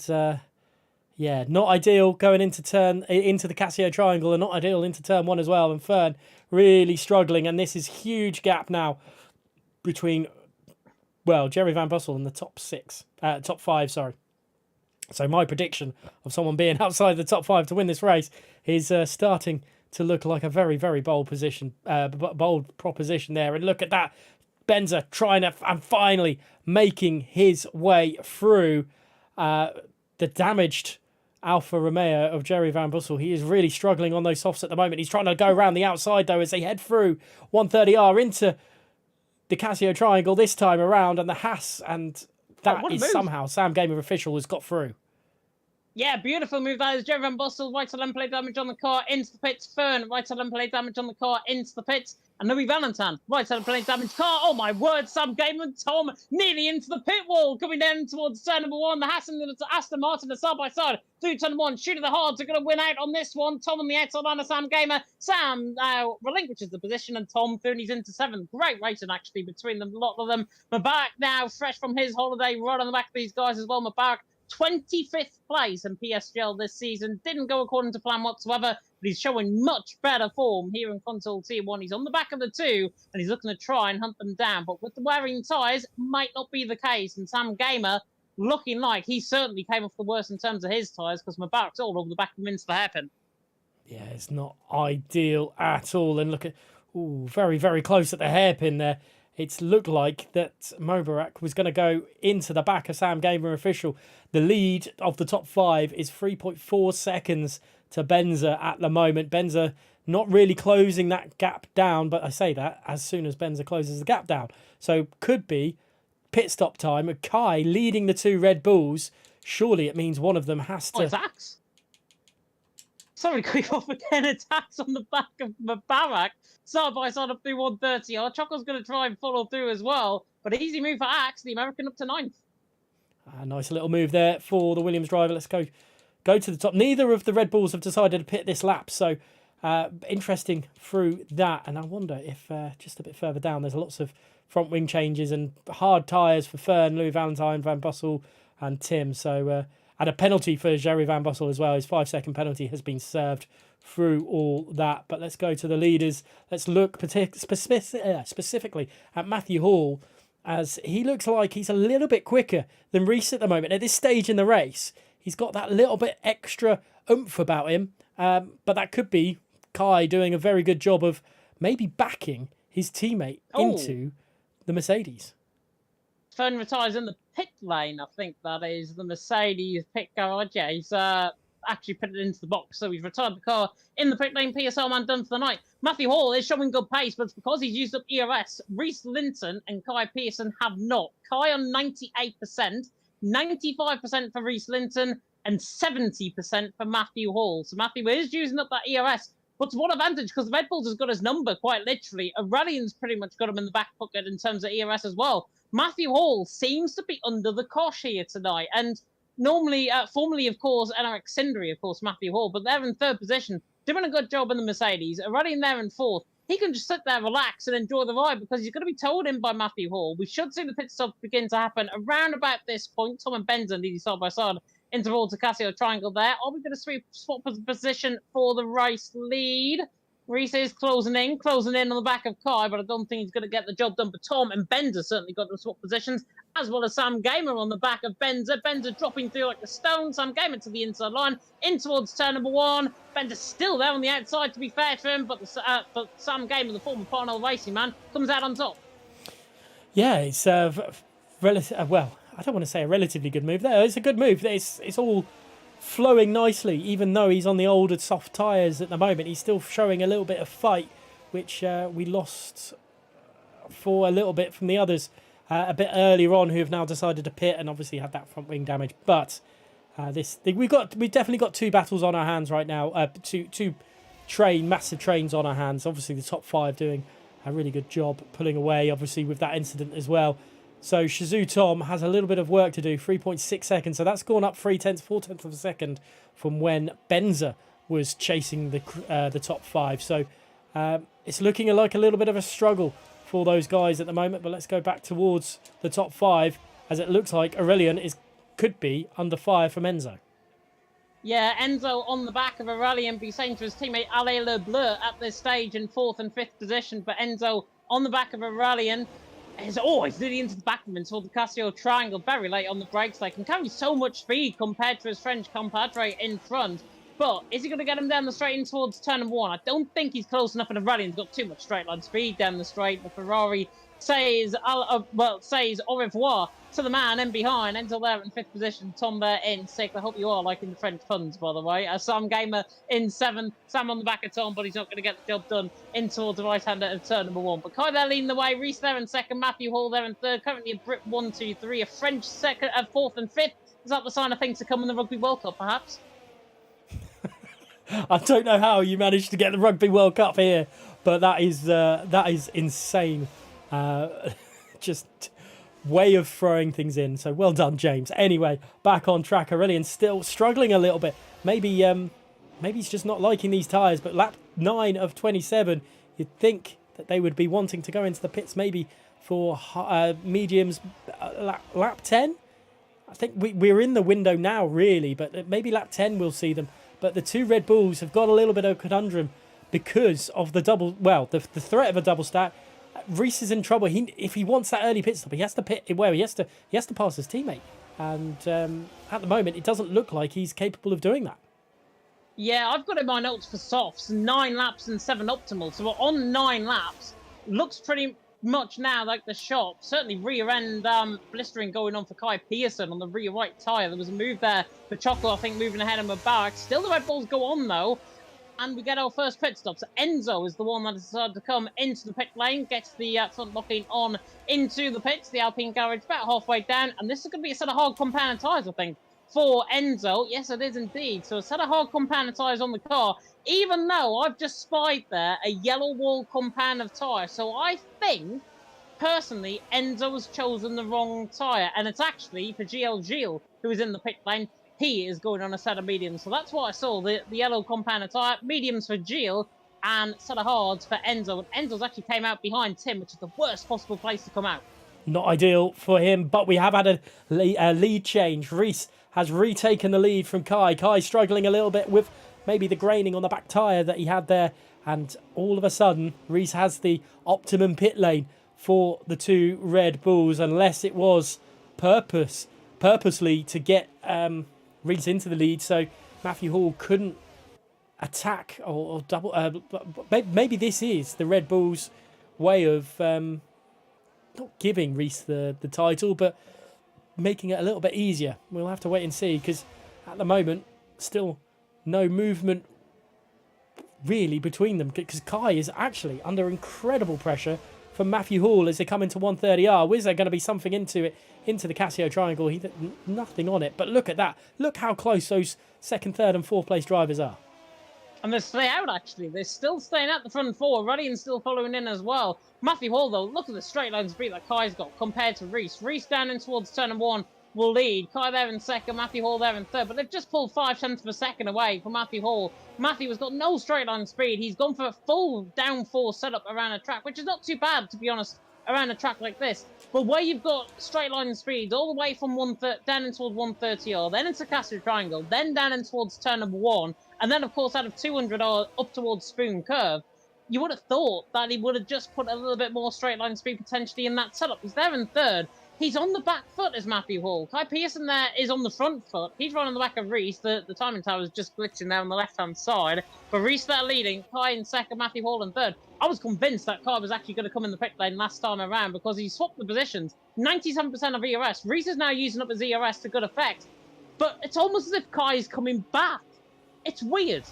yeah, not ideal going into the Casio Triangle, and not ideal into turn 1 as well. And Fern really struggling, and this is huge gap now between, well, Jerry Van Bussel and the top 5, sorry. So my prediction of someone being outside the top 5 to win this race is starting to look like a very, very bold proposition there. And look at that. Benzer trying to, and finally making his way through the damaged Alfa Romeo of Jerry Van Bussel. He is really struggling on those softs at the moment. He's trying to go around the outside, though, as they head through 130R into the Casio Triangle this time around, and the Haas, and that is somehow Sam Gamer official has got through. Yeah, beautiful move that is. Jerry Van Bussel, right to lane plate damage on the car, into the pits. Fern, right to lane plate damage on the car, into the pits. And Louis Valentine, right to lane plate damage car. Oh my word, Sam Gamer and Tom nearly into the pit wall, coming down towards turn number 1. The Haas and the Aston Martin are side by side through turn 1. Shooting the Hards are going to win out on this one. Tom on the outside line of Sam Gamer. Sam now relinquishes the position, and Tom Thurney's into 7th. Great racing actually between them, a lot of them. Mubarak now fresh from his holiday, right on the back of these guys as well. Mubarak 25th place in PSGL this season. Didn't go according to plan whatsoever, but he's showing much better form here in Console Tier 1. He's on the back of the 2, and he's looking to try and hunt them down. But with the wearing tyres, might not be the case. And Sam Gamer looking like he certainly came off the worst in terms of his tyres, because Mubarak's all over the back of him into the hairpin. Yeah, it's not ideal at all. And look at, very, very close at the hairpin there. It's looked like that Mubarak was going to go into the back of Sam Gamer official. The lead of the top 5 is 3.4 seconds to Benzer at the moment. Benzer not really closing that gap down, but I say that as soon as Benzer closes the gap down. So could be pit stop time. Kai leading the 2 Red Bulls. Surely it means one of them has to... Attacks? Sorry, quick off again. Attacks on the back of Mubarak. Side by side up through 130. Choco's going to try and follow through as well. But easy move for Axe, the American up to 9th. A nice little move there for the Williams driver. Let's go to the top. Neither of the Red Bulls have decided to pit this lap. So interesting through that. And I wonder if just a bit further down, there's lots of front wing changes and hard tyres for Fern, Louis Valentine, Van Bussel and Tim. So and a penalty for Jerry Van Bussel as well. His 5-second penalty has been served through all that. But let's go to the leaders. Let's look specifically at Matthew Hall, as he looks like he's a little bit quicker than Reese at the moment. At this stage in the race, he's got that little bit extra oomph about him. But that could be Kai doing a very good job of maybe backing his teammate into the Mercedes. Fern retires in the pit lane, I think that is. The Mercedes pit garage. Yeah, he's actually put it into the box. So he's retired the car in the pit lane. PSL man done for the night. Matthew Hall is showing good pace, but it's because he's used up ERS. Reese Linton and Kai Pearson have not. Kai on 98%, 95% for Reese Linton, and 70% for Matthew Hall. So Matthew is using up that ERS. But to what advantage? Because the Red Bulls has got his number, quite literally. Aurelian's pretty much got him in the back pocket in terms of ERS as well. Matthew Hall seems to be under the cosh here tonight. And normally, formerly, of course, Eric Sindri, of course, Matthew Hall, but they're in third position, doing a good job in the Mercedes. Aurelian there in fourth. He can just sit there, relax, and enjoy the ride because he's going to be told in by Matthew Hall. We should see the pit stop begin to happen around about this point. Tom and Benza leading side by side into the Casio triangle there. Are we going to swap position for the race lead? Reese is closing in on the back of Kai, but I don't think he's going to get the job done. But Tom and Benza certainly got to swap positions, as well as Sam Gamer on the back of Benza. Benza dropping through like a stone. Sam Gamer to the inside line, in towards turn number one. Benza still there on the outside, to be fair to him, but Sam Gamer, the former Parnell racing man, comes out on top. Yeah, it's well, I don't want to say a relatively good move there. It's a good move. It's all flowing nicely, even though he's on the older soft tyres at the moment. He's still showing a little bit of fight, which we lost for a little bit from the others a bit earlier on, who have now decided to pit and obviously had that front wing damage. But we've definitely got two battles on our hands right now. Two massive trains on our hands. Obviously, the top five doing a really good job pulling away, obviously, with that incident as well. So Shazoo Tom has a little bit of work to do, 3.6 seconds. So that's gone up 4/10 of a second from when Benza was chasing the top five. So it's looking like a little bit of a struggle for those guys at the moment. But let's go back towards the top five, as it looks like Aurelian could be under fire from Enzo. Yeah, Enzo on the back of Aurelian, be saying to his teammate Alain Lebleu at this stage in fourth and fifth position. But Enzo on the back of Aurelian. He's nearly into the back of him and the Casio triangle very late on the brakes. They can carry so much speed compared to his French compadre in front. But is he going to get him down the straight in towards turn number one? I don't think he's close enough, and Aurelian's got too much straight line speed down the straight. The Ferrari says au revoir to the man in behind. Enzo there in fifth position, Tom there in sixth. I hope you are liking the French puns, by the way. Sam Gamer in seventh, Sam on the back of Tom, but he's not going to get the job done in towards the right-hander of turn number one. But Kai there leading the way, Reese there in second, Matthew Hall there in third, currently a Brit 1, 2, 3, a French second, fourth and fifth. Is that the sign of things to come in the Rugby World Cup, perhaps? I don't know how you managed to get the Rugby World Cup here, but that is insane. Just way of throwing things in. So well done, James. Anyway, back on track. Aurelian still struggling a little bit. Maybe he's just not liking these tyres. But lap 9 of 27, you'd think that they would be wanting to go into the pits maybe for mediums. Lap 10. I think we're in the window now, really. But maybe lap 10 we'll see them. But the two Red Bulls have got a little bit of a conundrum because of the the threat of a double stack. Reese is in trouble. If he wants that early pit stop, he has to pit where he has to pass his teammate. And at the moment, it doesn't look like he's capable of doing that. Yeah, I've got in my notes for softs, 9 laps and 7 optimal. So we're on 9 laps. Looks pretty much now like the shop. Certainly rear end blistering going on for Kai Pearson on the rear right tyre. There was a move there for Choco, I think, moving ahead of Mubarak. Still the Red Bulls go on, though. And we get our first pit stop. So Enzo is the one that decided to come into the pit lane, gets the front locking on into the pits, the Alpine garage about halfway down. And this is going to be a set of hard compound tyres, I think, for Enzo. Yes, it is indeed. So a set of hard compound tyres on the car, even though I've just spied there a yellow wall compound of tyre. So I think, personally, Enzo has chosen the wrong tyre. And it's actually for GL who is in the pit lane. He is going on a set of mediums. So that's what I saw. The yellow compound tyre, mediums for Gilles, and set of hards for Enzo. And Enzo's actually came out behind Tim, which is the worst possible place to come out. Not ideal for him, but we have had a lead change. Reese has retaken the lead from Kai. Kai struggling a little bit with maybe the graining on the back tyre that he had there. And all of a sudden, Reese has the optimum pit lane for the two Red Bulls, unless it was purposely to get Reese into the lead, so Matthew Hall couldn't attack or double. Maybe this is the Red Bulls' way of not giving Reese the title, but making it a little bit easier. We'll have to wait and see, because at the moment, still no movement really between them, because Kai is actually under incredible pressure from Matthew Hall as they come into 130R. Is there going to be something into the Casio triangle? Nothing on it, but look at that. Look how close those second, third and fourth place drivers are. And they stay out, actually. They're still staying at the front four. Ruddy's still following in as well. Matthew Hall, though, look at the straight line speed that Kai's got compared to Reese. Reese down in towards turn number 1 will lead. Kai there in second, Matthew Hall there in third. But they've just pulled 5/10 of a second away from Matthew Hall. Matthew has got no straight line speed. He's gone for a full down four setup around a track, which is not too bad, to be honest, around a track like this. But where you've got straight line speed all the way from down in towards 130R, then into Casio Triangle, then down in towards turn number 1, and then, of course, out of 200R up towards Spoon Curve, you would have thought that he would have just put a little bit more straight line speed potentially in that setup. He's there in third. He's on the back foot as Matthew Hall. Kai Pearson there is on the front foot. He's running on the back of Reese. The timing tower is just glitching there on the left-hand side. But Reese there leading. Kai in second, Matthew Hall in third. I was convinced that Kai was actually going to come in the pit lane last time around because he swapped the positions. 97% of ERS. Reese is now using up his ERS to good effect. But it's almost as if Kai is coming back. It's weird.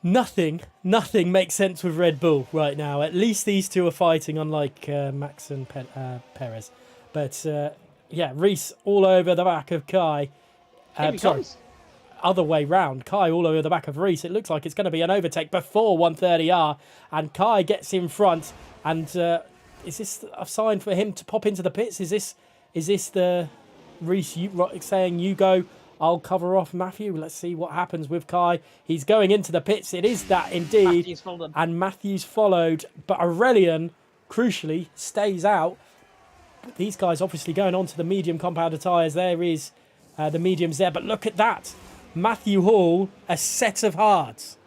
Nothing makes sense with Red Bull right now. At least these two are fighting, unlike Max and Perez. But yeah, Reese all over the back of Kai. Sorry, other way round. Kai all over the back of Reese. It looks like it's going to be an overtake before 130R, and Kai gets in front. And is this a sign for him to pop into the pits? Is this the Reese saying you go? I'll cover off Matthew. Let's see what happens with Kai. He's going into the pits. It is that indeed. And Matthew's followed. But Aurelian, crucially, stays out. But these guys obviously going on to the medium compounder tyres. There is the mediums there. But look at that. Matthew Hall, a set of hards.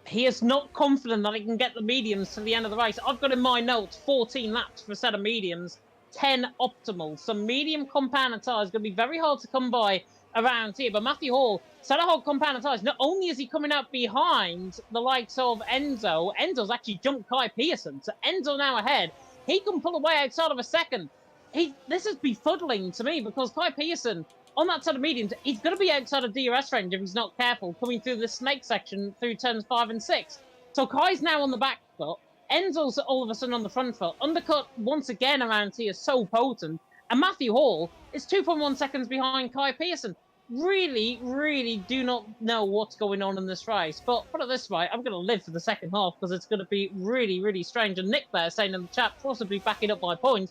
He is not confident that he can get the mediums to the end of the race. I've got in my notes 14 laps for a set of mediums. 10 optimal. Some medium compounder tyres going to be very hard to come by around here. But Matthew Hall, set of hard compounder tyres. Not only is he coming out behind the likes of Enzo, Enzo's actually jumped Kai Pearson. So Enzo now ahead. He can pull away outside of a second. This is befuddling to me because Kai Pearson, on that set of mediums, he's going to be outside of DRS range if he's not careful, coming through the snake section through turns 5 and 6. So Kai's now on the back foot. Enzo's all of a sudden on the front foot. Undercut once again around here, so potent. And Matthew Hall is 2.1 seconds behind Kai Pearson. Really, really do not know what's going on in this race. But put it this way, I'm going to live for the second half because it's going to be really, really strange. And Nick there saying in the chat, possibly backing up my point,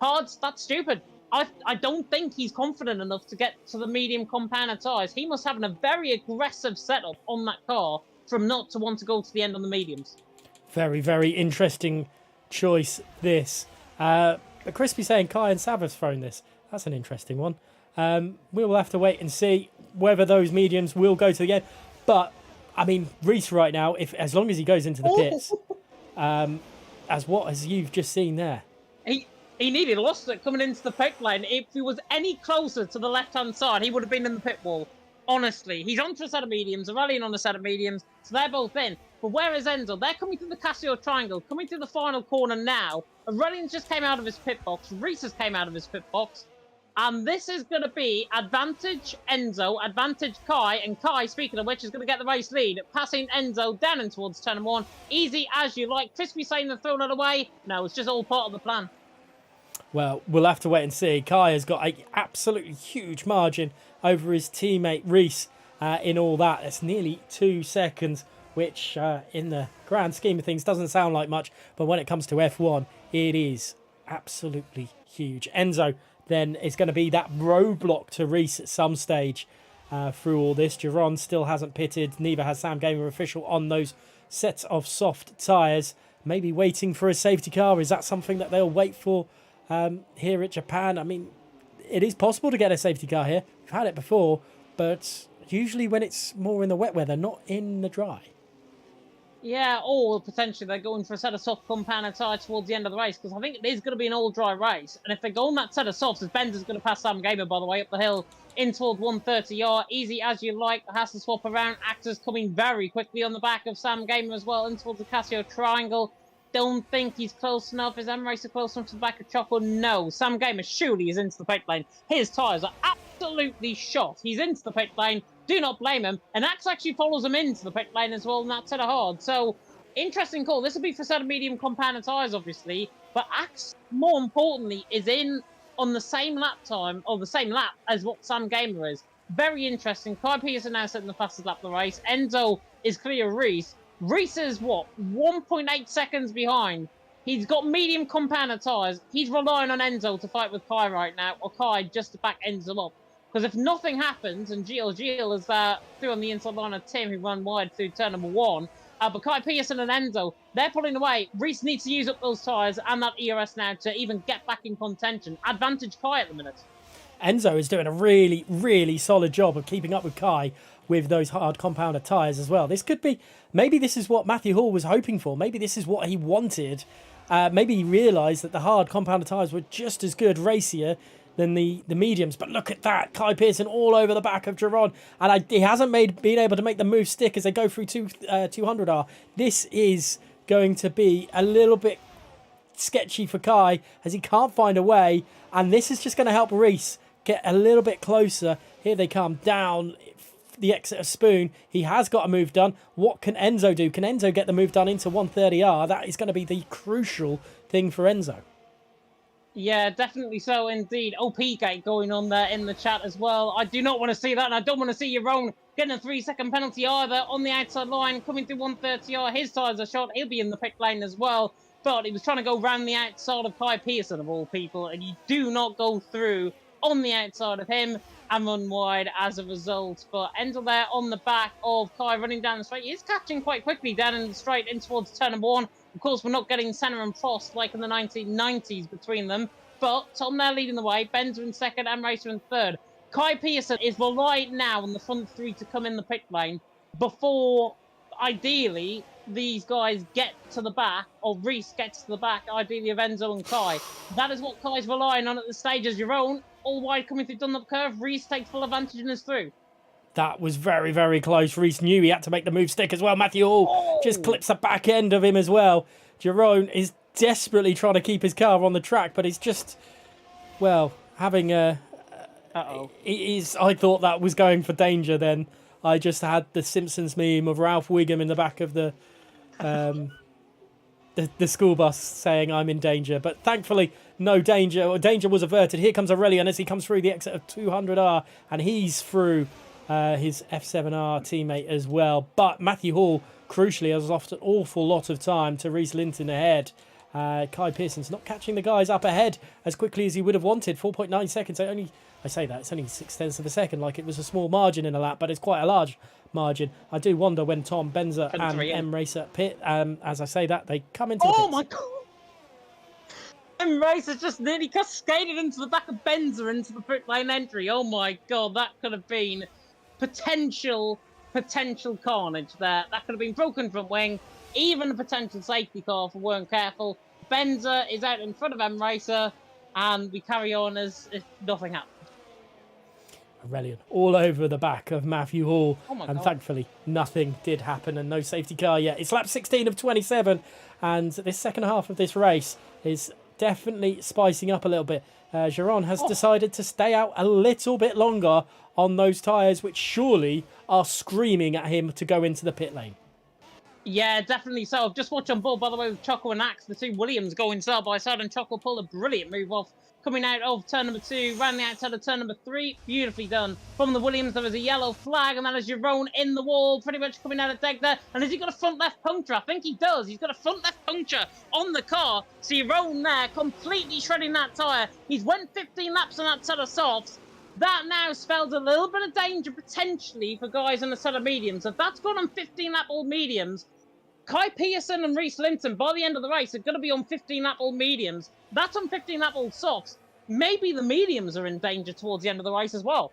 Hards, that's stupid. I don't think he's confident enough to get to the medium compounder tyres. He must have a very aggressive setup on that car from not to want to go to the end on the mediums. Very, very interesting choice, this. But Crispy saying Kai and Sav have thrown this. That's an interesting one. We will have to wait and see whether those mediums will go to the end. But, I mean, Reese right now, as long as he goes into the pits, as you've just seen there. He nearly lost it coming into the pit lane. If he was any closer to the left-hand side, he would have been in the pit wall. Honestly, he's onto a set of mediums, Aurelian on a set of mediums, so they're both in. But where is Enzo? They're coming through the Casio Triangle, coming through the final corner now. Aurelian just came out of his pit box. Reese has came out of his pit box. And this is going to be advantage Enzo, advantage Kai. And Kai, speaking of which, is going to get the race lead, passing Enzo down in towards turn 1. Easy as you like. Crispy saying they're throwing it away. No, it's just all part of the plan. Well, we'll have to wait and see. Kai has got an absolutely huge margin over his teammate Reese in all that. It's nearly 2 seconds, which in the grand scheme of things doesn't sound like much. But when it comes to F1, it is absolutely huge. Enzo then is going to be that roadblock to Reese at some stage through all this. Giron still hasn't pitted. Neither has Sam Gamer official on those sets of soft tyres. Maybe waiting for a safety car. Is that something that they'll wait for here at Japan? I mean, it is possible to get a safety car here. We've had it before, but usually when it's more in the wet weather, not in the dry. Yeah, or potentially they're going for a set of soft compounder tyres towards the end of the race, because I think it is going to be an all-dry race. And if they go on that set of softs, as Bender's going to pass Sam Gamer, by the way, up the hill in toward 130R, easy as you like, has to swap around. Actors coming very quickly on the back of Sam Gamer as well, in towards the Casio Triangle. Don't think he's close enough. Is M Racer close enough to the back of Choco? No. Sam Gamer surely is into the pit lane. His tyres are absolutely shot. He's into the pit lane. Do not blame him. And Axe actually follows him into the pit lane as well, and that's set of hard. So, interesting call. This will be for set of medium compound tyres, obviously. But Axe, more importantly, is in on the same lap time, or the same lap as what Sam Gamer is. Very interesting. Kai Peterson now setting the fastest lap of the race. Enzo is clear of Reese. Reese is what? 1.8 seconds behind. He's got medium compounder tyres. He's relying on Enzo to fight with Kai right now, or Kai just to back Enzo up. Because if nothing happens, and Gio is through on the inside line of Tim, who run wide through turn number 1, but Kai Pearson and Enzo, they're pulling away. Reese needs to use up those tyres and that ERS now to even get back in contention. Advantage Kai at the minute. Enzo is doing a really, really solid job of keeping up with Kai with those hard compounder tyres as well. This could be, maybe this is what Matthew Hall was hoping for. Maybe this is what he wanted. Maybe he realised that the hard compounder tyres were just as good, racier, than the mediums. But look at that. Kai Pearson all over the back of Geron. And he hasn't been able to make the move stick as they go through 200R. This is going to be a little bit sketchy for Kai as he can't find a way. And this is just going to help Reese get a little bit closer. Here they come down the exit of Spoon. He has got a move done. What can Enzo do? Can Enzo get the move done into 130R? That is going to be the crucial thing for Enzo. Yeah, definitely so indeed. OP gate going on there in the chat as well. I do not want to see that, and I don't want to see Yaron getting a 3-second penalty either on the outside line, coming through 130R. His tyres are shot. He'll be in the pit lane as well. But he was trying to go round the outside of Kai Pearson, of all people, and you do not go through on the outside of him and run wide as a result. But Enzo there on the back of Kai running down the straight. He is catching quite quickly down in the straight in towards turn number 1. Of course, we're not getting Senna and Frost like in the 1990s between them. But Tom there leading the way. Benzer in second and Racer in third. Kai Pearson is relying now on the front 3 to come in the pit lane before, ideally, these guys get to the back, or Reese gets to the back, ideally of Enzo and Kai. That is what Kai's relying on at the stage as your own. All wide coming through Dunlop curve. Reese takes full advantage and is through. That was very, very close. Reese knew he had to make the move stick as well. Matthew Hall just clips the back end of him as well. Jerome is desperately trying to keep his car on the track, but he's just, well, having a... I thought that was going for danger then. I just had the Simpsons meme of Ralph Wiggum in the back of the school bus saying, I'm in danger. But thankfully, no danger. Or danger was averted. Here comes Aurelian as he comes through the exit of 200R, and he's through his F7R teammate as well. But Matthew Hall, crucially, has lost an awful lot of time to Reese Linton ahead. Kai Pearson's not catching the guys up ahead as quickly as he would have wanted. 4.9 seconds. I say that, it's only 0.6 of a second, like it was a small margin in a lap, but it's quite a large margin. I do wonder when Tom, Benzer and M Racer pit, as I say that, they come into the pits. Oh my god! M Racer just nearly cascaded into the back of Benzer into the pit lane entry. Oh my god, that could have been potential carnage there. That could have been broken front wing, even a potential safety car if we weren't careful. Benzer is out in front of M Racer, and we carry on as if nothing happened. Aurelian all over the back of Matthew Hall, and God. Thankfully nothing did happen and no safety car yet. It's lap 16 of 27, and this second half of this race is definitely spicing up a little bit. Giron has decided to stay out a little bit longer on those tyres, which surely are screaming at him to go into the pit lane. Yeah, definitely so. I've just watched on board, by the way, with Choco and Axe, the two Williams going side by side, and Choco pulled a brilliant move off coming out of turn number 2, ran the outside of turn number 3. Beautifully done. From the Williams, there was a yellow flag, and that is Jerome in the wall, pretty much coming out of deck there. And has he got a front left puncture? I think he does. He's got a front left puncture on the car. So Jerome there, completely shredding that tyre. He's went 15 laps on that set of softs. That now spells a little bit of danger, potentially, for guys in a set of mediums. If that's gone on 15-lap old mediums, Kai Pearson and Reese Linton, by the end of the race, are going to be on 15-lap old mediums. That's on 15-lap old softs. Maybe the mediums are in danger towards the end of the race as well.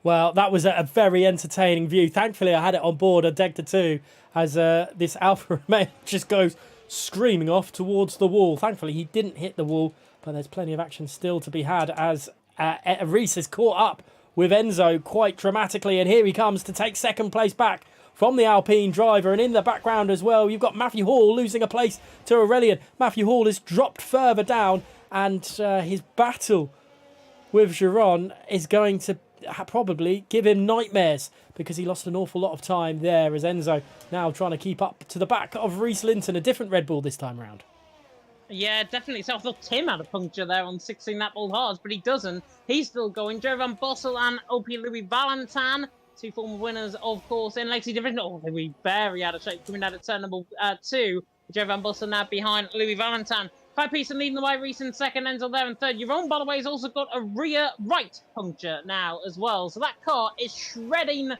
Well, that was a very entertaining view. Thankfully, I had it on board at Degta 2 as this Alfa Romeo just goes screaming off towards the wall. Thankfully, he didn't hit the wall, but there's plenty of action still to be had as Reese is caught up with Enzo quite dramatically, and here he comes to take second place back from the Alpine driver. And in the background as well, you've got Matthew Hall losing a place to Aurelian. Matthew Hall is dropped further down, and his battle with Giron is going to probably give him nightmares because he lost an awful lot of time there as Enzo now trying to keep up to the back of Reese Linton, a different Red Bull this time round. Yeah, definitely. So I thought Tim had a puncture there on 16 lap old hards, but he doesn't. He's still going. Joe Van Bossel and OP Louis Valentin, two former winners, of course, in Legacy Division. Oh, Louis very out of shape coming out of turn number 2. Joe Van Bossel now behind Louis Valentin. Kai Pearson leading the way, Reese in second, Enzo there in third. Jeroen, by the way, has also got a rear right puncture now as well. So that car is shredding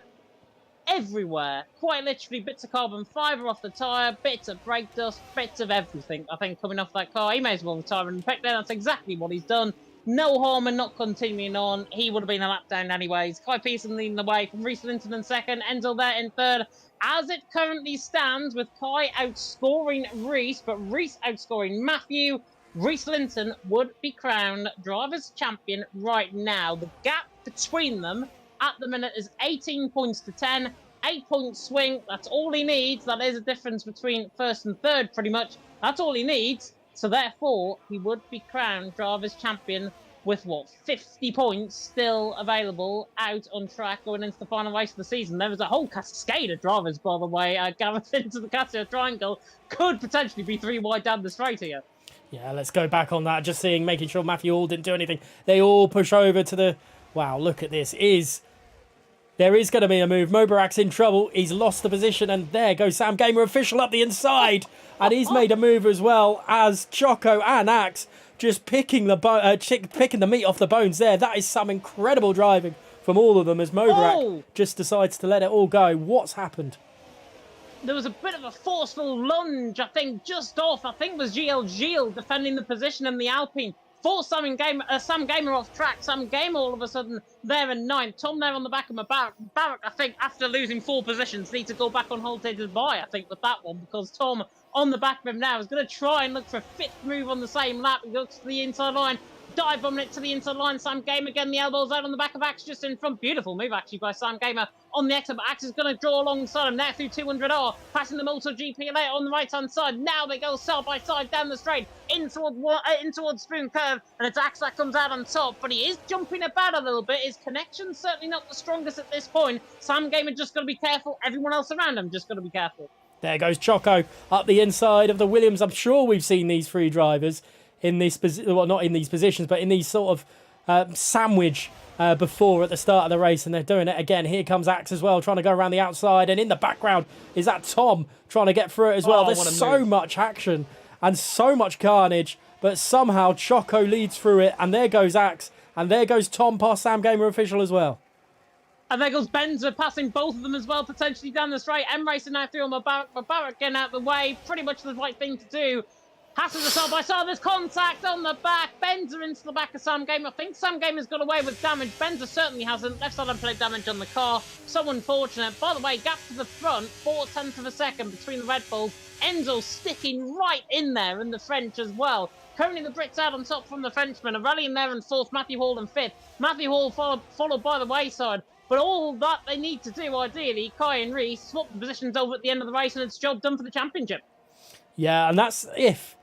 everywhere. Quite literally bits of carbon fibre off the tyre, bits of brake dust, bits of everything, I think, coming off that car. He may as well retire and pick there. That's exactly what he's done. No harm in not continuing on. He would have been a lap down anyways. Kai Pearson leading the way from Reese Linton in second, Enzo there in third. As it currently stands, with Kai outscoring Reese, but Reese outscoring Matthew, Reese Linton would be crowned Drivers' Champion right now. The gap between them at the minute is 18 points to 10. 8-point swing, that's all he needs. That is a difference between first and third, pretty much. That's all he needs. So therefore, he would be crowned Drivers' Champion with, 50 points still available out on track going into the final race of the season. There was a whole cascade of drivers, by the way, gathered into the Casio Triangle. Could potentially be 3 wide down the straight here. Yeah, let's go back on that. Just making sure Matthew Hall didn't do anything. They all push over to the... Wow, look at this. There is going to be a move. Mobarak's in trouble. He's lost the position, and there goes Sam Gamer official up the inside. And he's made a move as well as Choco and Axe just picking the meat off the bones there. That is some incredible driving from all of them as Mobarak just decides to let it all go. What's happened? There was a bit of a forceful lunge, I think, just off. I think it was GL Gilles defending the position in the Alpine. Forced Sam Gamer off track. Sam Gamer all of a sudden there in 9th. Tom there on the back of Mubarak. Mubarak, I think, after losing 4 positions, needs to go back on hold to Dubai, I think, with that one, because Tom on the back of him now is going to try and look for a 5th move on the same lap. He goes to the inside line. Dive bombing it to the inside line. Sam Gamer again, the elbows out on the back of Axe just in front. Beautiful move actually by Sam Gamer on the exit, but Axe is going to draw alongside him there through 200R, passing the MotoGP later on the right hand side. Now they go side by side down the straight in towards Spoon Curve, and it's Axe that comes out on top, but he is jumping about a little bit. His connection's certainly not the strongest at this point. Sam Gamer just got to be careful. Everyone else around him just got to be careful. There goes Choco up the inside of the Williams. I'm sure we've seen these 3 drivers in this not in these positions, but in these sort of sandwich before at the start of the race, and they're doing it again. Here comes Axe as well, trying to go around the outside, and in the background is that Tom trying to get through it as well. There's so much action and so much carnage, but somehow Choco leads through it, and there goes Axe, and there goes Tom past Sam Gamer official as well. And there goes Benza passing both of them as well, potentially down the straight. M racing now through on Mubarak getting out of the way. Pretty much the right thing to do. Passes the side by side. There's contact on the back. Benza into the back of Sam Gamer. I think Sam Gamer's got away with damage. Benza certainly hasn't. Left side unplayed damage on the car. So unfortunate. By the way, gap to the front. 4/10 of a second between the Red Bulls. Enzo sticking right in there in the French as well. Currently the Brits out on top from the Frenchmen. A rally in there in 4th. Matthew Hall in 5th. Matthew Hall followed by the wayside. But all that they need to do, ideally, Kai and Reese swap the positions over at the end of the race, and it's job done for the championship. Yeah, and that's if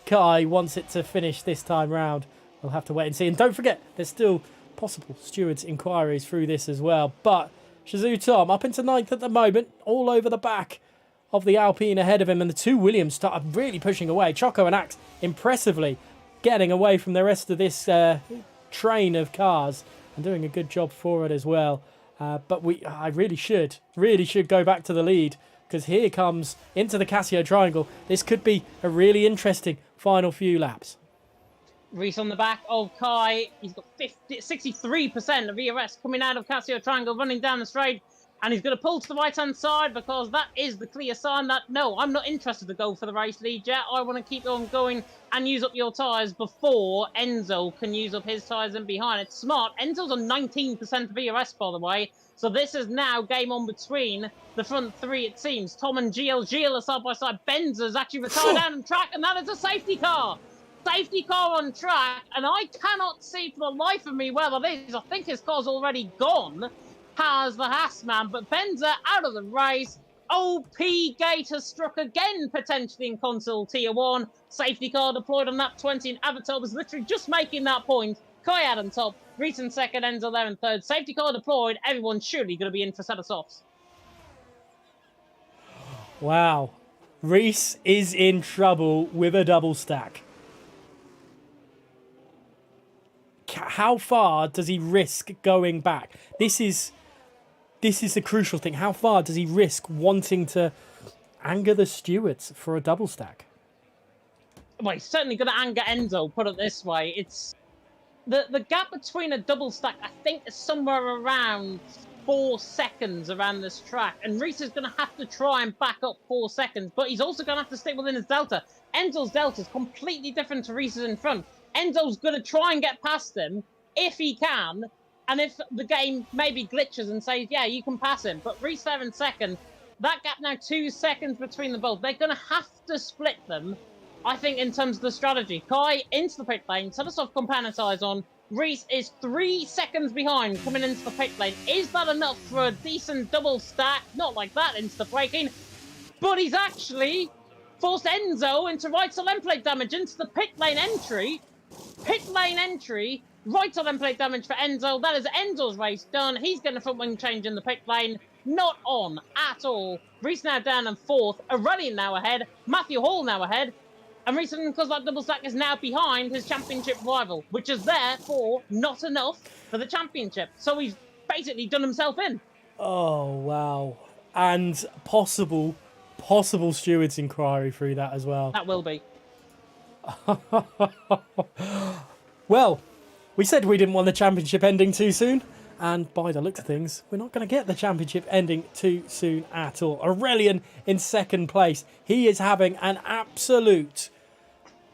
Kai wants it to finish this time round. We'll have to wait and see. And don't forget, there's still possible stewards' inquiries through this as well. But Shazoo Tom up into 9th at the moment, all over the back of the Alpine ahead of him. And the 2 Williams start really pushing away. Choco and Axe impressively getting away from the rest of this train of cars and doing a good job for it as well. But I really should go back to the lead, because here comes into the Casio Triangle. This could be a really interesting final few laps. Reese on the back of Kai. He's got 63% of ERS coming out of Casio Triangle, running down the straight. And he's going to pull to the right-hand side, because that is the clear sign that, no, I'm not interested to go for the race lead yet. I want to keep on going and use up your tyres before Enzo can use up his tyres in behind. It's smart. Enzo's on 19% of ERS, by the way. So this is now game on between the front 3, it seems. Tom and GL Gilles are side by side. Benza's actually retired down on track, and that is a safety car. Safety car on track, and I cannot see for the life of me where that is. I think his car's already gone. Has the Haasman, but Benza out of the race. OP Gate has struck again, potentially in console tier 1. Safety car deployed on lap 20, and Avatar was literally just making that point. Kai out on top, Reese in second, Enzo there in third. Safety car deployed. Everyone's surely going to be in for set of softs. Wow. Reese is in trouble with a double stack. How far does he risk going back? This is the crucial thing. How far does he risk wanting to anger the stewards for a double stack? Well, he's certainly going to anger Enzo, put it this way. It's the gap between a double stack, I think, is somewhere around 4 seconds around this track. And Reese is going to have to try and back up 4 seconds, but he's also going to have to stay within his delta. Enzo's delta is completely different to Reese's in front. Enzo's going to try and get past him if he can, and if the game maybe glitches and says, yeah, you can pass him. But Reese there in second, that gap now 2 seconds between them both. They're going to have to split them, I think, in terms of the strategy. Kai into the pit lane, set us off compound tires on. Reese is 3 seconds behind coming into the pit lane. Is that enough for a decent double stack? Not like that, insta-braking. But he's actually forced Enzo into right side end plate damage into the pit lane entry. Pit lane entry, right side end plate damage for Enzo. That is Enzo's race done. He's getting a front wing change in the pit lane. Not on at all. Reese now down in fourth. Aurelian now ahead. Matthew Hall now ahead. And Reese, because that double stack is now behind his championship rival, which is therefore not enough for the championship. So he's basically done himself in. Oh, wow. And possible stewards inquiry through that as well. That will be. Well, we said we didn't want the championship ending too soon, and by the looks of things, we're not going to get the championship ending too soon at all. Aurelian in second place. He is having an absolute,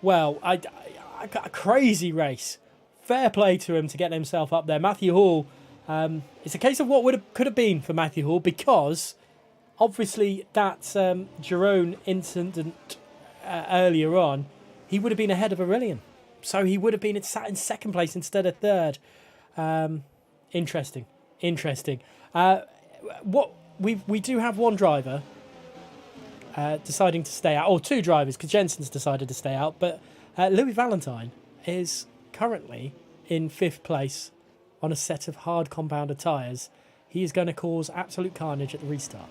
well, I got a crazy race. Fair play to him to get himself up there. Matthew Hall, it's a case of what could have been for Matthew Hall, because obviously that Jerome incident earlier on, he would have been ahead of Aurelian. So he would have been sat in second place instead of third. Interesting. What we do have one driver deciding to stay out, or two drivers, because Jensen's decided to stay out. But Louis Valentine is currently in fifth place on a set of hard compounder tyres. He is going to cause absolute carnage at the restart.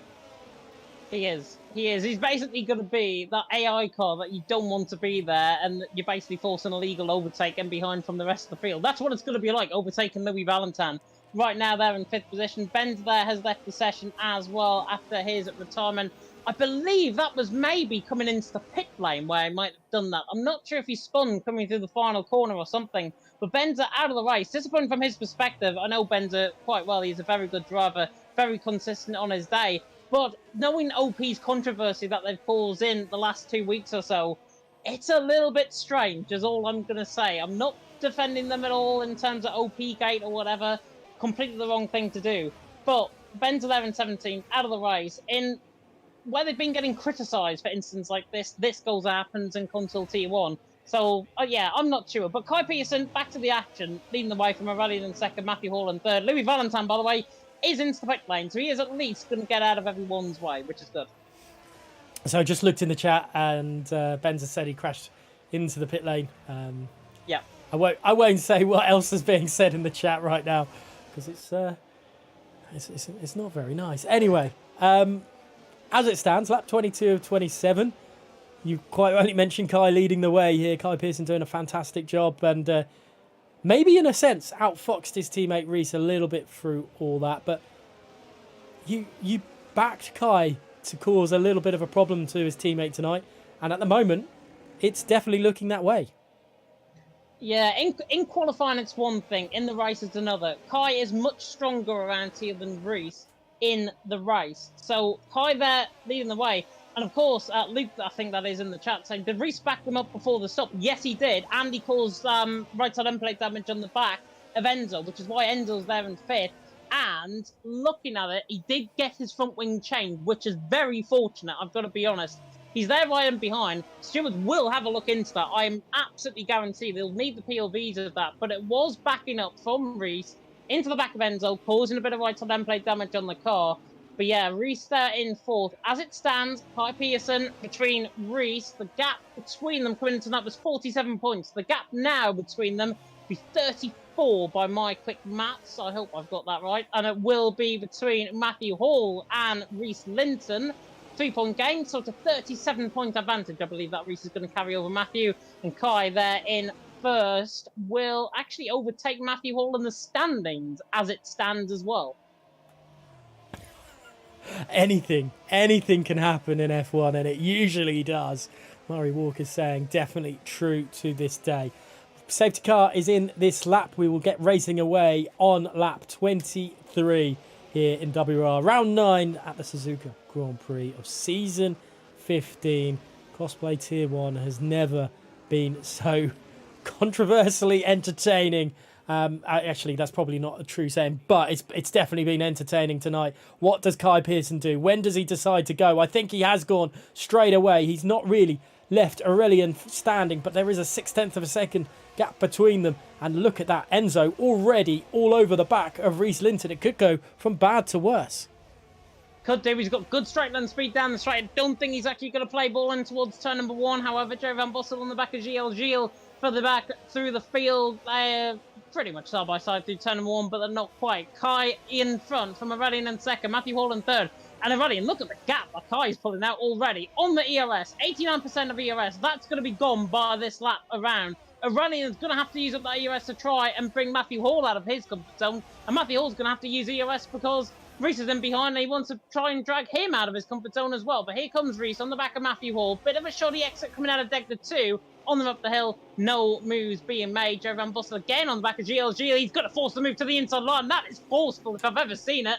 He is. He's basically going to be that AI car that you don't want to be there, and you're basically forcing a legal overtake and behind from the rest of the field. That's what it's going to be like, overtaking Louis Valentine. Right now, they're in fifth position. Benz there has left the session as well after his retirement. I believe that was maybe coming into the pit lane where he might have done that. I'm not sure if he spun coming through the final corner or something. But Benza out of the race. Disappointing from his perspective. I know Benza quite well. He's a very good driver, very consistent on his day. But knowing OP's controversy that they've caused in the last 2 weeks or so, it's a little bit strange, is all I'm going to say. I'm not defending them at all in terms of OP gate or whatever. Completely the wrong thing to do. But Ben's 11-17, out of the race. In where they've been getting criticised for instances like this goes happens in console T1. So, yeah, I'm not sure. But Kai Peterson, back to the action, leading the way from Aurelian in second, Matthew Hall in third. Louis Valentine, by the way, is into the pit lane, so he is at least going to get out of everyone's way, which is good. So I just looked in the chat, and Benza said he crashed into the pit lane. Yeah. I won't say what else is being said in the chat right now, because it's not very nice. Anyway, as it stands, lap 22 of 27. You quite rightly mentioned Kai leading the way here. Kai Pearson doing a fantastic job, and maybe in a sense outfoxed his teammate Reese a little bit through all that. But you backed Kai to cause a little bit of a problem to his teammate tonight, and at the moment, it's definitely looking that way. Yeah, in qualifying it's one thing, in the race it's another. Kai is much stronger around here than Reese in the race. So Kai there leading the way. And of course, Luke, I think that is in the chat, saying, did Reese back them up before the stop? Yes, he did. And he caused right side end plate damage on the back of Enzo, which is why Enzo's there in fifth. And looking at it, he did get his front wing changed, which is very fortunate, I've got to be honest. He's there right and behind. Stewards will have a look into that. I'm absolutely guaranteed they'll need the PLVs of that. But it was backing up from Reese into the back of Enzo, causing a bit of right side end plate damage on the car. But yeah, Reese there in fourth. As it stands, Kai Pearson between Reese, the gap between them coming into that was 47 points. The gap now between them be 30 4 by my quick maths. I hope I've got that right. And it will be between Matthew Hall and Reese Linton. 3-point game, so it's a 37-point advantage. I believe that Reese is going to carry over Matthew. And Kai there in first will actually overtake Matthew Hall in the standings as it stands as well. Anything can happen in F1, and it usually does. Murray Walker's saying definitely true to this day. Safety car is in this lap. We will get racing away on lap 23 here in WR. Round 9 at the Suzuka Grand Prix of season 15. Cosplay Tier 1 has never been so controversially entertaining. Actually, that's probably not a true saying, but it's definitely been entertaining tonight. What does Kai Pearson do? When does he decide to go? I think he has gone straight away. He's not really left Aurelian standing, but there is a 0.6 of a second gap between them. And look at that, Enzo already all over the back of Reese Linton. It could go from bad to worse. Could do. He's got good straight line speed down the straight. I don't think he's actually going to play ball in towards turn number 1. However, Jerry Van Bossel on the back of Gilles for the back through the field. Pretty much side by side through turn number 1, but they're not quite. Kai in front from Aurelian in second. Matthew Hall in third. And Aurelian, look at the gap that Kai is pulling out already on the ERS. 89% of ERS. That's going to be gone by this lap around. Aurelian's going to have to use up that ERS to try and bring Matthew Hall out of his comfort zone. And Matthew Hall's going to have to use ERS because Reese is in behind and he wants to try and drag him out of his comfort zone as well. But here comes Reese on the back of Matthew Hall. Bit of a shoddy exit coming out of Deck 2. On them up the hill, no moves being made. Joe Van Bossel again on the back of Gilles. He's got to force the move to the inside line. That is forceful if I've ever seen it.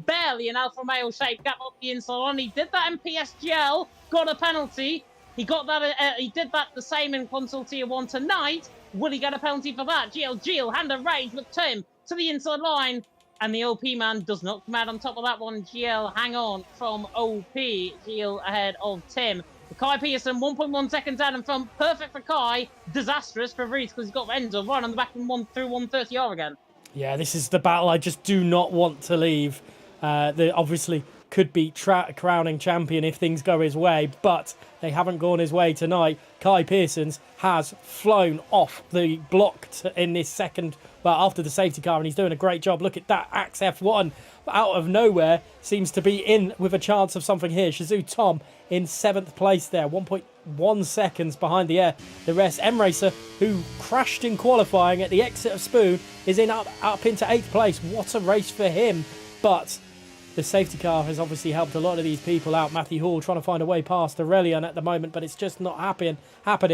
Barely an Alfa Romeo shape gap up the inside line. He did that in PSGL, got a penalty. He got that. He did that the same in Console Tier 1 tonight. Will he get a penalty for that? Gilles, hand of raise with Tim to the inside line. And the OP man does not come out on top of that one. Gilles, hang on from OP. Gilles ahead of Tim. Kai Pearson, 1.1 seconds out in front. Perfect for Kai. Disastrous for Reese because he's got Enzo right on the back from 1 through 130R again. Yeah, this is the battle I just do not want to leave. They obviously could be crowning champion if things go his way, but they haven't gone his way tonight. Kai Pearson's has flown off the block in this second, well, after the safety car, and he's doing a great job. Look at that, Axe F1 out of nowhere seems to be in with a chance of something here. Shazoo Tom in 7th place there, 1.1 seconds behind the rest. M Racer, who crashed in qualifying at the exit of Spoon, is in up into 8th place. What a race for him, but the safety car has obviously helped a lot of these people out. Matthew Hall trying to find a way past Aurelian at the moment, but it's just not happening,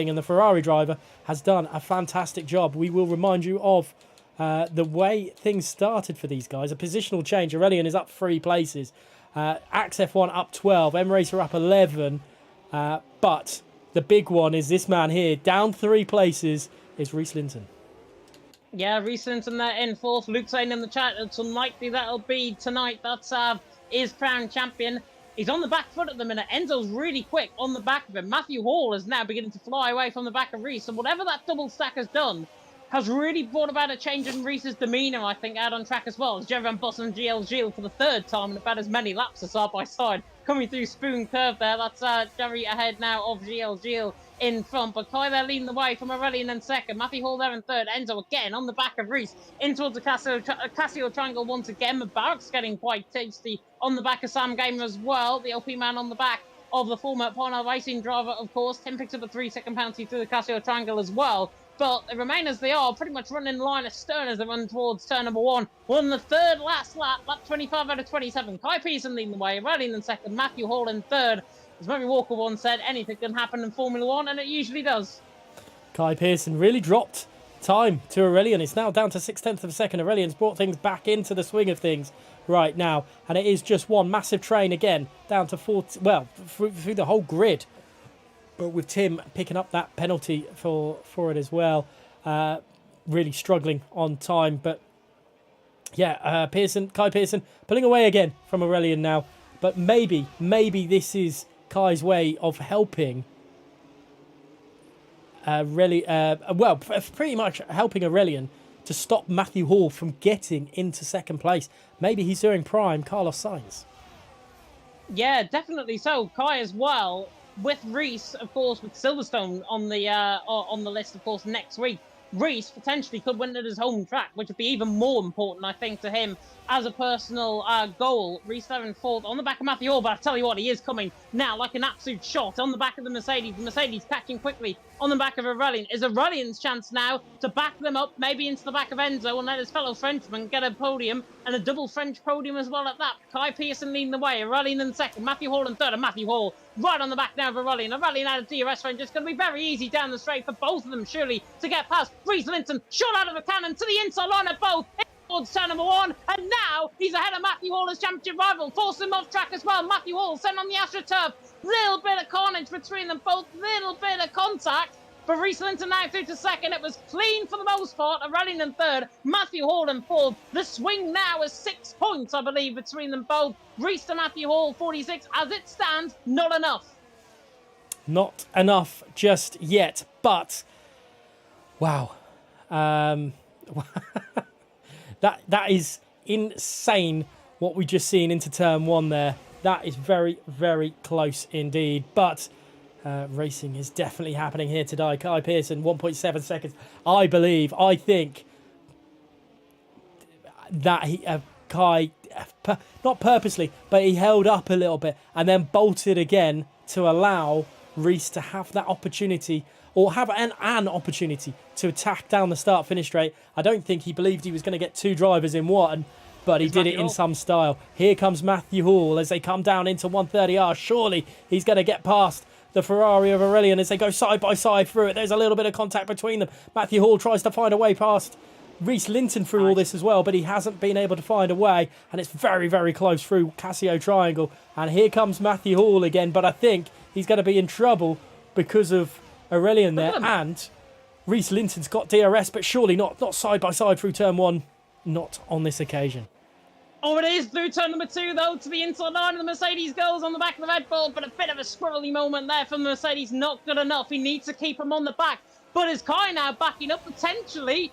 and the Ferrari driver has done a fantastic job. We will remind you of the way things started for these guys. A positional change. Aurelian is up 3 places. Axe F1 up 12. M Racer up 11. But the big one is this man here. Down 3 places is Reese Linton. Yeah, Reese Linton there in 4th. Luke saying in the chat, it's unlikely that'll be tonight. That's is crowned champion. He's on the back foot at the minute. Enzo's really quick on the back of him. Matthew Hall is now beginning to fly away from the back of Reese. And whatever that double stack has done has really brought about a change in Reese's demeanour, I think, out on track as well. As Jerry Van Bossel and Gilles for the 3rd time in about as many laps as side by side. Coming through Spoon Curve there. That's Jerry ahead now of Gilles in front. But Kai there leading the way from Aurelian in 2nd. Matthew Hall there in 3rd. Enzo again on the back of Reese. In towards the Casio Triangle once again. Mubarak's getting quite tasty on the back of Sam Gamer as well. The LP man on the back of the former Parnell Racing driver, of course. Tim picks up a 3-second penalty through the Casio Triangle as well. But they remain as they are, pretty much running in line astern as they run towards turn number 1. Won the 3rd last lap 25 out of 27. Kai Pearson leading the way, Aurelian in 2nd, Matthew Hall in 3rd. As Murray Walker once said, anything can happen in Formula 1, and it usually does. Kai Pearson really dropped time to Aurelian. It's now down to 0.6 of a second. Aurelian's brought things back into the swing of things right now, and it is just one massive train again, down to 40, well, through the whole grid. But with Tim picking up that penalty for it as well, really struggling on time. But yeah, Kai Pearson pulling away again from Aurelian now. But maybe this is Kai's way of helping pretty much helping Aurelian to stop Matthew Hall from getting into 2nd place. Maybe he's doing prime Carlos Sainz. Yeah, definitely so. Kai as well. With Reese, of course, with Silverstone on the list, of course, next week. Reese potentially could win at his home track, which would be even more important, I think, to him as a personal goal. Reese there in fourth on the back of Matthew Hall, but I tell you what, he is coming now like an absolute shot on the back of the Mercedes. The Mercedes catching quickly on the back of Aurelian. Is Aurelian's chance now to back them up, maybe into the back of Enzo, and let his fellow Frenchman get a podium, and a double French podium as well at that. Kai Pearson leading the way, Aurelian in second, Matthew Hall in third, and Matthew Hall right on the back now of Aurelian. Aurelian out of DRS range. It's going to be very easy down the straight for both of them, surely, to get past. Reese Linton shot out of a cannon to the inside line of both. Towards turn number one, and now he's ahead of Matthew Hall as championship rival, forcing him off track as well. Matthew Hall sent on the AstroTurf, little bit of carnage between them both, little bit of contact, but Reese Linton now through to second. It was clean for the most part. Aurelian in third, Matthew Hall in fourth. The swing now is 6 points, I believe, between them both. Reese to Matthew Hall, 46. As it stands, not enough. Not enough just yet, but wow. That is insane what we just seen into turn one there. That is very, very close indeed. But racing is definitely happening here today. Kai Pearson, 1.7 seconds. I think that Kai, not purposely, but he held up a little bit and then bolted again to allow Reese to have that opportunity, or have an opportunity to attack down the start-finish straight. I don't think he believed he was going to get two drivers in one, but he did it in some style. Here comes Matthew Hall as they come down into 130R. Surely he's going to get past the Ferrari of Aurelian as they go side by side through it. There's a little bit of contact between them. Matthew Hall tries to find a way past Reese Linton through all this as well, but he hasn't been able to find a way, and it's very, very close through Casio Triangle. And here comes Matthew Hall again, but I think he's going to be in trouble because of Aurelian there, and Reese Linton's got DRS, but surely not side by side through turn one. Not on this occasion. Oh, it is through turn number two, though, to the inside line of the Mercedes goes on the back of the Red Bull, but a bit of a squirrely moment there from the Mercedes. Not good enough. He needs to keep him on the back. But is Kai now backing up potentially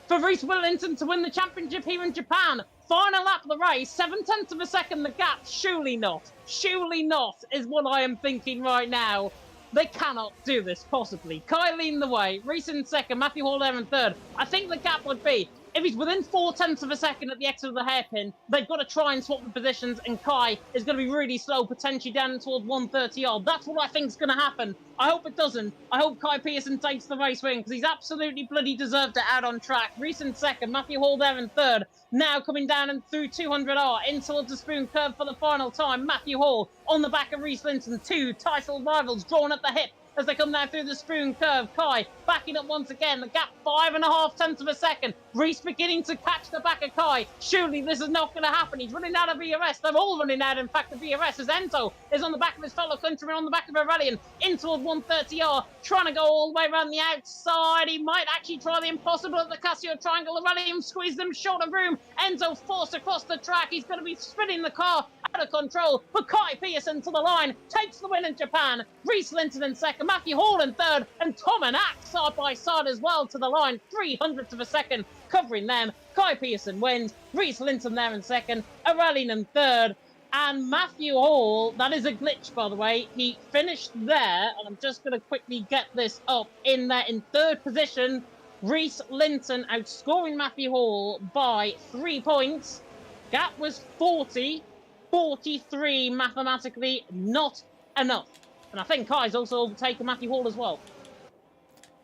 for Reese Linton to win the championship here in Japan? Final lap of the race, 7/10 of a second the gap. Surely not. Surely not is what I am thinking right now. They cannot do this, possibly. Kai leading the way, Reese in second, Matthew Hall there in third. I think the gap would be, if he's within 0.4 of a second at the exit of the hairpin, they've got to try and swap the positions, and Kai is going to be really slow, potentially down towards 130 odd. That's what I think is going to happen. I hope it doesn't. I hope Kai Pearson takes the race win, because he's absolutely bloody deserved it out on track. Reese in second, Matthew Hall there in third. Now coming down and through 200R, in towards the spoon curve for the final time. Matthew Hall on the back of Reese Linton. Two title rivals drawn at the hip as they come down through the spoon curve. Kai backing up once again. The gap 5.5 of a second. Reese beginning to catch the back of Kai. Surely this is not going to happen. He's running out of VRS. They're all running out, in fact, of VRS, as Enzo is on the back of his fellow countryman on the back of Aurelian. In towards 130R, trying to go all the way around the outside. He might actually try the impossible at the Casio Triangle. Aurelian squeezed them short of room. Enzo forced across the track. He's going to be spinning the car out of control. But Kai Pearson to the line takes the win in Japan. Reese Linton in second, Matthew Hall in third, and Tom and Axe side by side as well to the line. 300th of a second covering them. Kai Pearson wins. Reese Linton there in second, Aurelian in third, and Matthew Hall, that is a glitch, by the way. He finished there, and I'm just going to quickly get this up in there in third position. Reese Linton outscoring Matthew Hall by 3 points. Gap was 43 mathematically, not enough. And I think Kai's also overtaken Matthew Hall as well.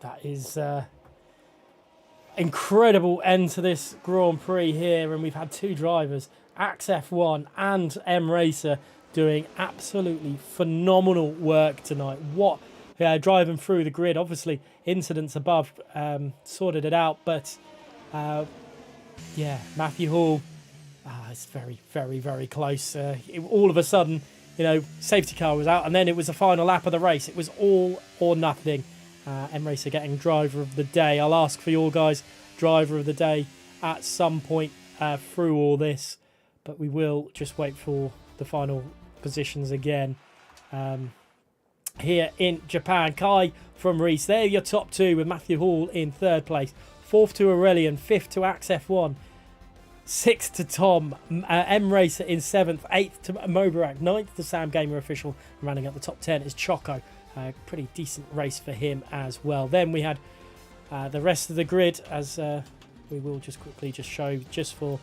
That is incredible end to this Grand Prix here, and we've had two drivers, Axe F1 and M Racer, doing absolutely phenomenal work tonight. What driving through the grid, obviously incidents above sorted it out, but yeah, Matthew Hall, it's very, very, very close. All of a sudden, you know, safety car was out, and then it was the final lap of the race. It was all or nothing. M Racer getting driver of the day. I'll ask for your guys driver of the day at some point through all this, but we will just wait for the final positions again. Here in Japan, Kai from Reese, they're your top two, with Matthew Hall in third place, fourth to Aurelian, fifth to Axe F1, sixth to Tom, M Racer in seventh, eighth to Mobarak, ninth to Sam Gamer Official, and rounding up the top 10 is Choco. Pretty decent race for him as well. Then we had the rest of the grid, as we will just quickly just show just for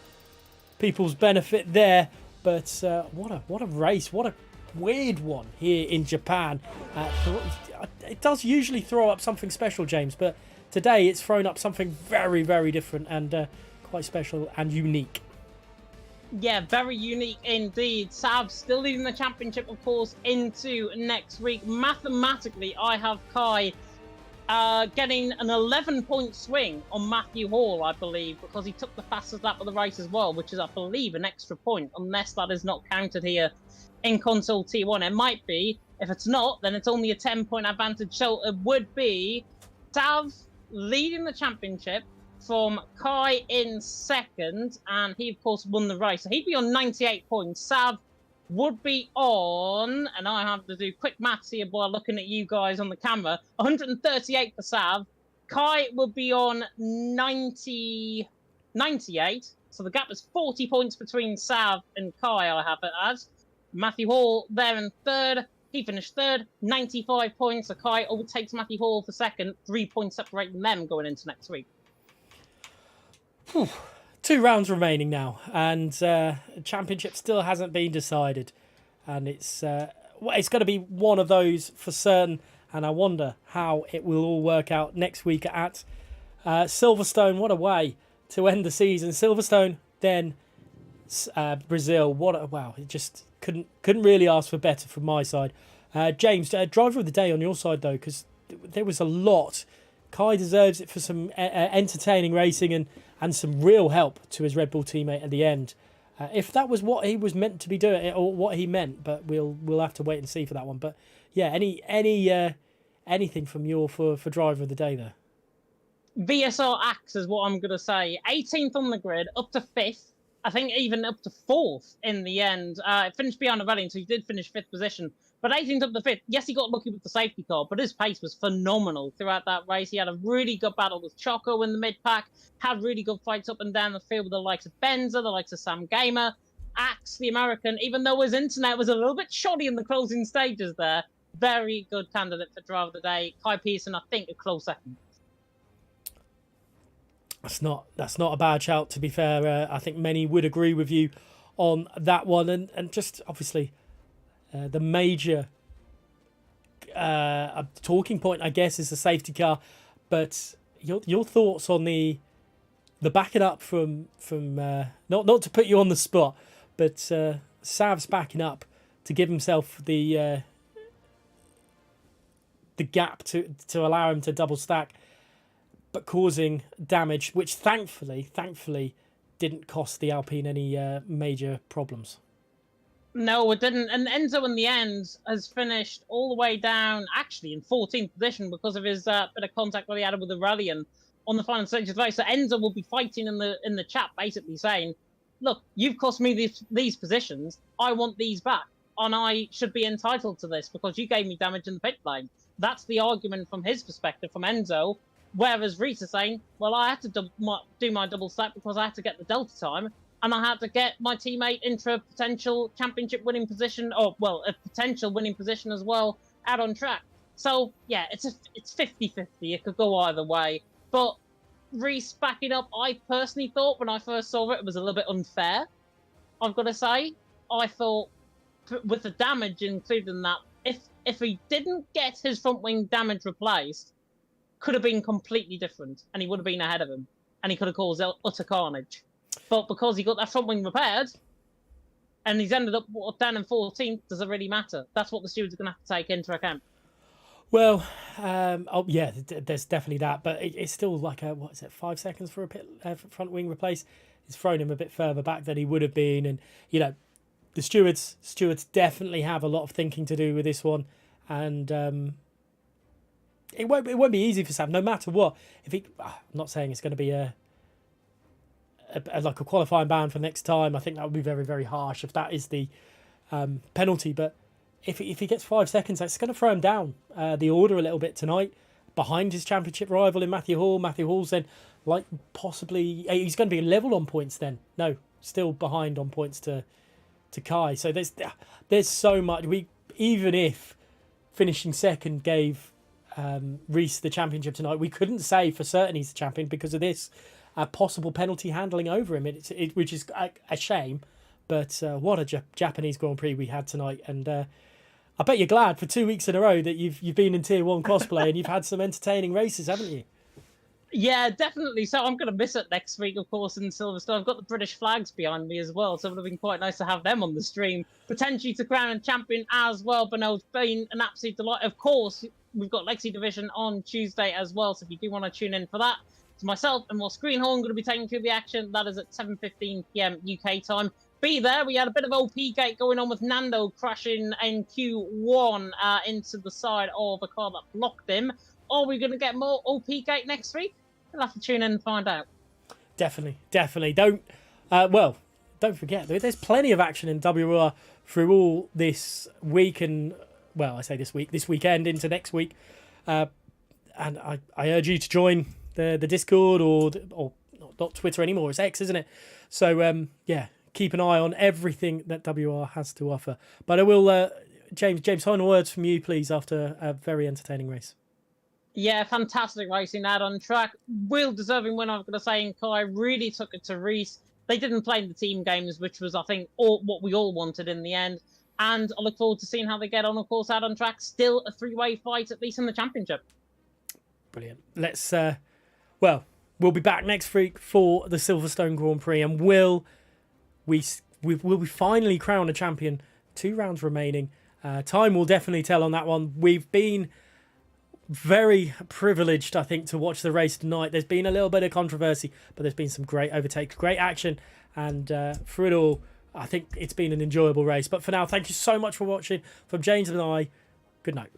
people's benefit there. But what a race, what a weird one here in Japan. It does usually throw up something special, James, but today it's thrown up something very, very different and quite special and unique. Yeah, very unique indeed. Sav still leading the championship, of course, into next week. Mathematically, I have Kai getting an 11-point swing on Matthew Hall, I believe, because he took the fastest lap of the race as well, which is, I believe, an extra point, unless that is not counted here in console T1. It might be. If it's not, then it's only a 10-point advantage. So it would be Sav leading the championship from Kai in second, and he, of course, won the race. So he'd be on 98 points. Sav would be on, and I have to do quick maths here while looking at you guys on the camera, 138 for Sav. Kai would be on 98. So the gap is 40 points between Sav and Kai, I have it as. Matthew Hall there in third. He finished third, 95 points. So Kai overtakes Matthew Hall for second, 3 points separating them going into next week. 2 rounds remaining now, and championship still hasn't been decided, and it's going to be one of those for certain. And I wonder how it will all work out next week at Silverstone. What a way to end the season! Silverstone, then Brazil. Wow! It just couldn't really ask for better from my side. James, driver of the day on your side though, because there was a lot. Kai deserves it for some entertaining racing and some real help to his Red Bull teammate at the end. If that was what he was meant to be doing, or what he meant, but we'll have to wait and see for that one. But yeah, anything from you for driver of the day there? VSR Axe is what I'm going to say. 18th on the grid, up to 5th. I think even up to 4th in the end. It finished behind Aurelian, so he did finish 5th position. But 18th up to 5th. Yes, he got lucky with the safety car, but his pace was phenomenal throughout that race. He had a really good battle with Choco in the mid-pack, had really good fights up and down the field with the likes of Benza, the likes of Sam Gamer. Axe, the American, even though his internet was a little bit shoddy in the closing stages there, very good candidate for driver of the day. Kai Pearson, I think, a close second. That's not a bad shout, to be fair. I think many would agree with you on that one, and just obviously the major talking point, I guess, is the safety car. But your thoughts on the backing up from not to put you on the spot, but Sav's backing up to give himself the gap to allow him to double stack, but causing damage, which thankfully didn't cost the Alpine any major problems. No, it didn't. And Enzo, in the end, has finished all the way down, actually, in 14th position because of his bit of contact that he had with Aurelian on the final stage of the race. So Enzo will be fighting in the chat, basically saying, look, you've cost me these positions. I want these back. And I should be entitled to this because you gave me damage in the pit lane. That's the argument from his perspective, from Enzo. Whereas Reese is saying, well, I had to do my double stack because I had to get the delta time, and I had to get my teammate into a potential championship winning position, or, well, a potential winning position as well, out on track. So, yeah, it's 50-50. It could go either way. But Reese backing up, I personally thought when I first saw it, it was a little bit unfair, I've got to say. I thought, with the damage included in that, if he didn't get his front wing damage replaced, could have been completely different, and he would have been ahead of him, and he could have caused utter carnage. But because he got that front wing repaired, and he's ended up down in 14th, does it really matter? That's what the stewards are going to have to take into account. Well, yeah, there's definitely that, but it's still like 5 seconds for a front wing replace. It's thrown him a bit further back than he would have been, and the stewards definitely have a lot of thinking to do with this one, and it won't be easy for Sam, no matter what. I'm not saying it's going to be a qualifying ban for next time. I think that would be very, very harsh if that is the penalty. But if he gets 5 seconds, that's going to throw him down the order a little bit tonight, behind his championship rival in Matthew Hall. Matthew Hall's then possibly he's going to be level on points then. No, still behind on points to Kai. So there's so much. Even if finishing second gave Reese the championship tonight. We couldn't say for certain he's the champion because of this possible penalty handling over him, which is a shame. But what a Japanese Grand Prix we had tonight. And I bet you're glad for 2 weeks in a row that you've been in Tier 1 cosplay and you've had some entertaining races, haven't you? Yeah, definitely. So I'm going to miss it next week, of course, in Silverstone. I've got the British flags behind me as well, so it would have been quite nice to have them on the stream. Potentially to crown a champion as well, but no, it's been an absolute delight. Of course, we've got Lexi Division on Tuesday as well, so if you do want to tune in for that, it's myself and more Screenhorn going to be taking to the action. That is at 7:15 p.m. UK time. Be there. We had a bit of OP gate going on with Nando crashing in Q1 into the side of the car that blocked him. Are we going to get more OP gate next week? We'll have to tune in and find out. Definitely. Don't forget, there's plenty of action in WOR through all this week and, well, I say this weekend into next week. And I urge you to join the Discord or not Twitter anymore, it's X, isn't it? So, keep an eye on everything that WOR has to offer. But I will, James, final words from you, please, after a very entertaining race. Yeah, fantastic racing out on track. Real deserving win, I'm going to say, and Kai really took it to Reese. They didn't play in the team games, which was, I think, what we all wanted in the end. And I look forward to seeing how they get on, of course, out on track. Still a three-way fight, at least in the championship. Brilliant. Let's, we'll be back next week for the Silverstone Grand Prix, and will we finally crown a champion? 2 rounds remaining. Time will definitely tell on that one. We've been very privileged, I think, to watch the race tonight. There's been a little bit of controversy, but there's been some great overtakes, great action, and through it all, I think it's been an enjoyable race. But for now, thank you so much for watching. From James and I, good night.